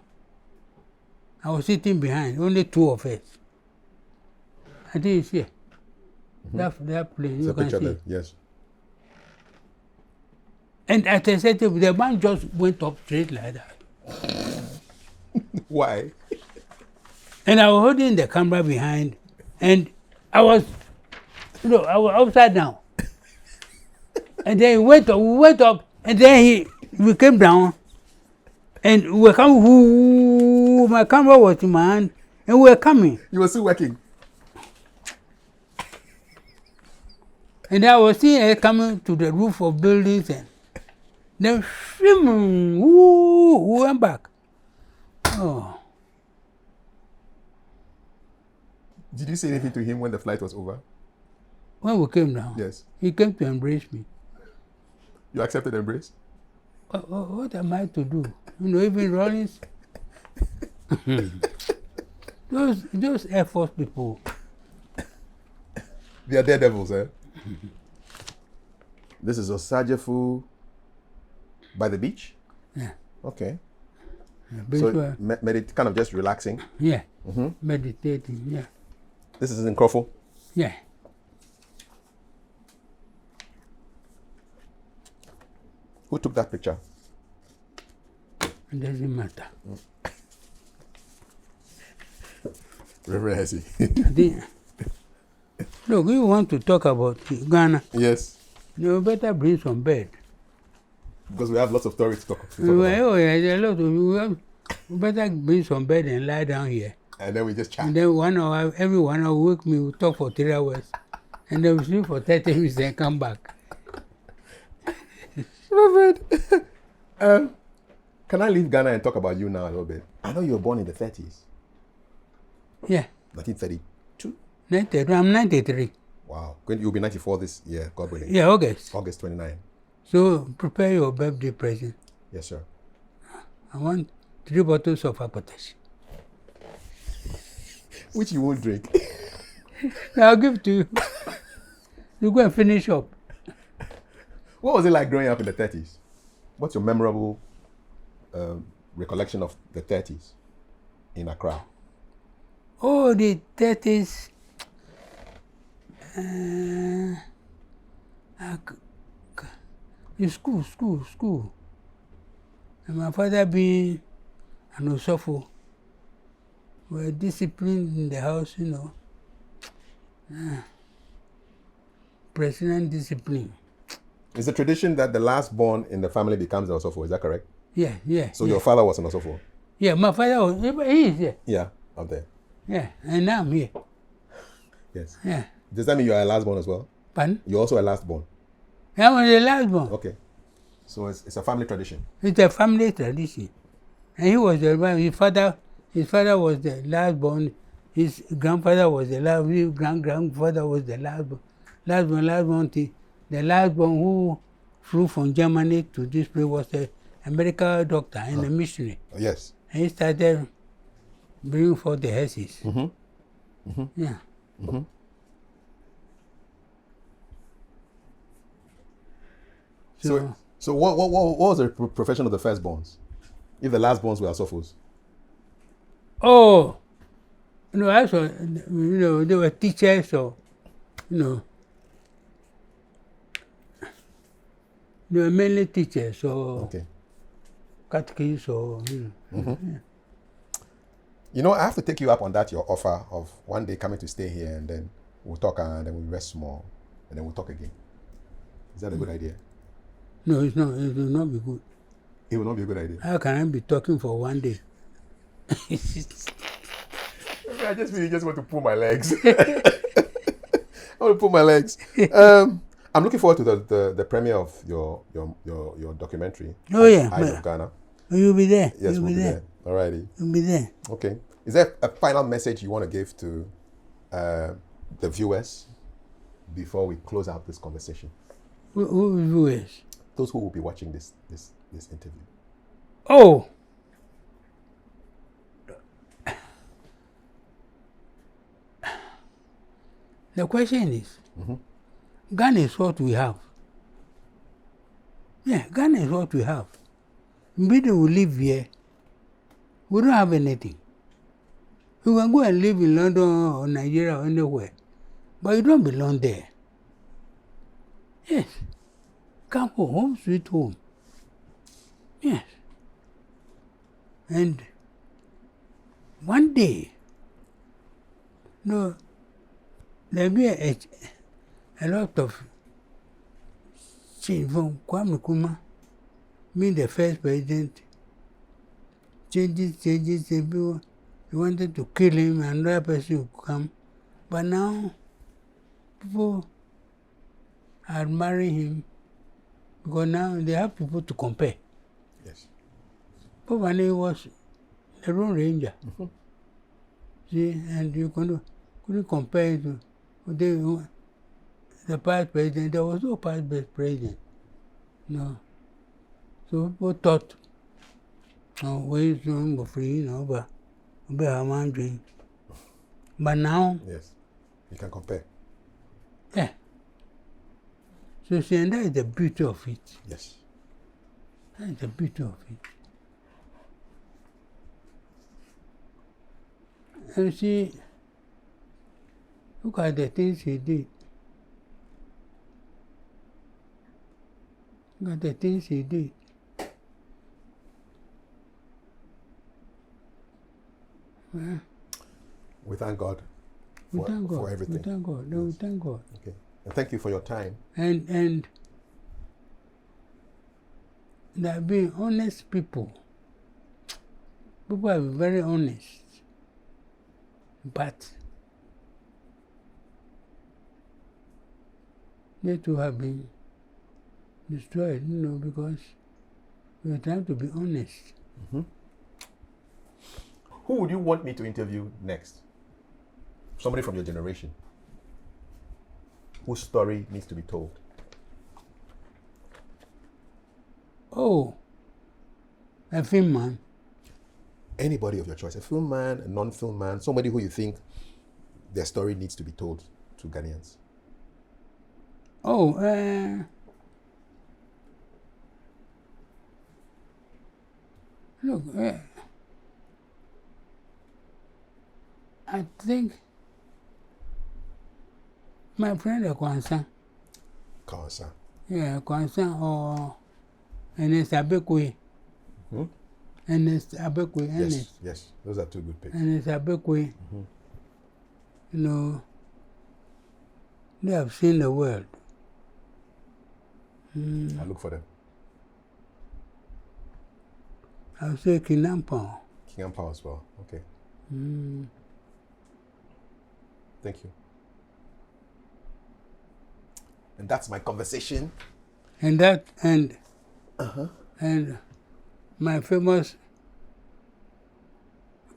I was sitting behind, only two of us. I think it's here. That plane,
It's
you
a
can
picture
see.
there. Yes.
And at a certain, the man just went up straight like that.
Why?
And I was holding the camera behind, and I was upside down. And then we went up, and then we came down, and we were coming. Whoo, my camera was in my hand, and we were coming.
You were still working.
And I was seeing it coming to the roof of buildings, and then we went back. Oh.
Did you say anything to him when the flight was over?
When we came down,
Yes.
he came to embrace me.
You accepted the embrace?
What am I to do? Even Rollins. those Air Force people.
They are daredevils, eh? This is Osagyefo by the beach?
Yeah.
Okay.
Yeah,
So kind of just relaxing.
Yeah. Meditating. Yeah.
This is in Nkrumah.
Yeah.
Who took that picture?
It doesn't matter.
Reverend Hesse.
Look, you want to talk about Ghana?
Yes.
You better bring some bed.
Because we have lots of stories to talk about.
Oh, yeah, there are a lot of. We better bring some bed and lie down here.
And then we just chat.
And then 1 hour, every 1 hour, wake me, we talk for 3 hours. And then we sleep for 30 minutes and come back.
Reverend, can I leave Ghana and talk about you now a little bit? I know you were born in the 30s.
Yeah.
1932?
93. I'm 93.
Wow. You'll be 94 this year, God willing.
Yeah, August.
August 29.
So prepare your birthday present.
Yes, sir.
I want 3 bottles of Apotesh.
Which you won't drink.
I'll give to you. You go and finish up.
What was it like growing up in the 30s? What's your memorable recollection of the 30s in Accra?
Oh, the 30s. The school. And my father being an Osofo, were disciplined in the house, President discipline.
It's a tradition that the last born in the family becomes an Osofo, is that correct?
Yeah.
So your father was an Osofo?
Yeah, my father was, he is here.
Yeah, up there.
Yeah, and now I'm here.
Yes.
Yeah.
Does that mean you're a last born as well?
Pardon?
You're also a last born?
I was the last born.
Okay. So it's a family tradition?
It's a family tradition. And he was the one, his father was the last born, his grandfather was the last, his grandfather was the last born. The last born who flew from Germany to this place was a medical doctor and a missionary.
Yes.
And he started bringing forth the Hesses. Yeah.
So what was the profession of the firstborns? If the lastborns were Asofos?
Oh, actually, they were teachers or, they were mainly teachers or catechists or,
I have to take you up on that, your offer of one day coming to stay here, and then we'll talk, and then we'll rest small, and then we'll talk again. Is that a good idea?
No, it's not. It will not be good.
It will not be a good idea.
How can I be talking for one day?
I just really want to pull my legs. I want to pull my legs. I'm looking forward to the premiere of your documentary.
Oh, yeah.
Eyes of Ghana.
You'll be there.
Yes, we'll be there. Alrighty.
You'll be there.
Okay. Is there a final message you want to give to the viewers before we close out this conversation?
Who viewers?
Those who will be watching this interview.
Oh. The question is, Ghana is what we have. Yeah, Ghana is what we have. Maybe we live here. We don't have anything. You can go and live in London or Nigeria or anywhere, but you don't belong there. Yes. Come home, sweet home. Yes. And one day, no, there'll be a lot of change from Kwamem Nkrumah, being the first president, changes, people, they wanted to kill him, another person would come. But now, people are admiring him, because now they have people to compare.
Yes.
But when he was the Lone Ranger, see, and you couldn't compare it to the past president. There was no past president. No. So people thought, ways to go free, but now,
Yes. You can compare.
yeah. So see, and that is the beauty of it.
Yes.
That is the beauty of it. And see, look at the things he did. Look at the things he did. Well,
We thank God for everything.
We thank God. No, we thank God.
Okay. And thank you for your time.
And there have been honest people. People have been very honest. But they too have been destroyed, because we are trying to be honest.
Who would you want me to interview next? Somebody from your generation. Whose story needs to be told?
Oh, a film man.
Anybody of your choice. A film man, a non-film man, somebody who you think their story needs to be told to Ghanaians.
Oh, look, I think my friend Kwanzaa.
Kwanzaa.
Yeah, Kwanzaa or Ernest Abekwe. Ernest Abekwe.
Yes, those are two good picks.
Ernest Abekwe. They have seen the world.
I look for them.
I'll say King Ampao.
King Ampao as well. Okay. Thank you. And that's my conversation.
And my famous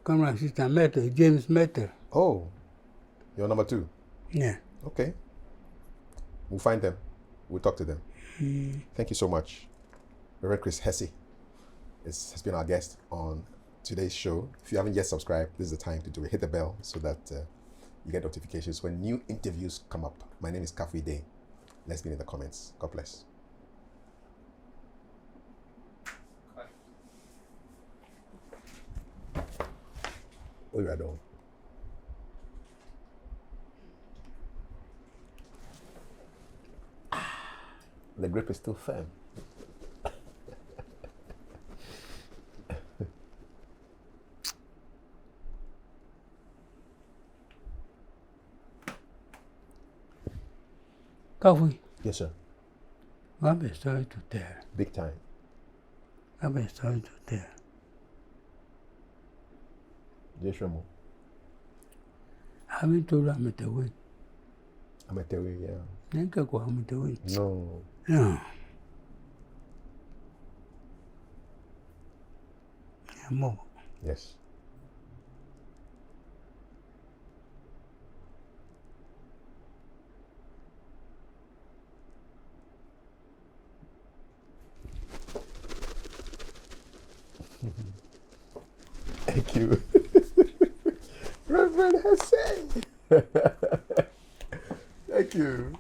camera assistant, James Metter.
Oh, you're number 2.
Yeah.
Okay. We'll find them. We'll talk to them. Thank you so much. Reverend Chris Hesse has been our guest on today's show. If you haven't yet subscribed, this is the time to do it. Hit the bell so that you get notifications when new interviews come up. My name is Kafui Dey. Let's be in the comments. God bless. Oh, you are done. The grip is still firm.
Kafui,
Yes, sir.
I have a story to tell.
Big time.
I have a story to tell.
Yes, Ramo.
I haven't told you I'm at the way.
I'm a theory, yeah.
I'm at the way.
No.
No. More.
Yes. Thank you. Reverend Hesse. Thank you.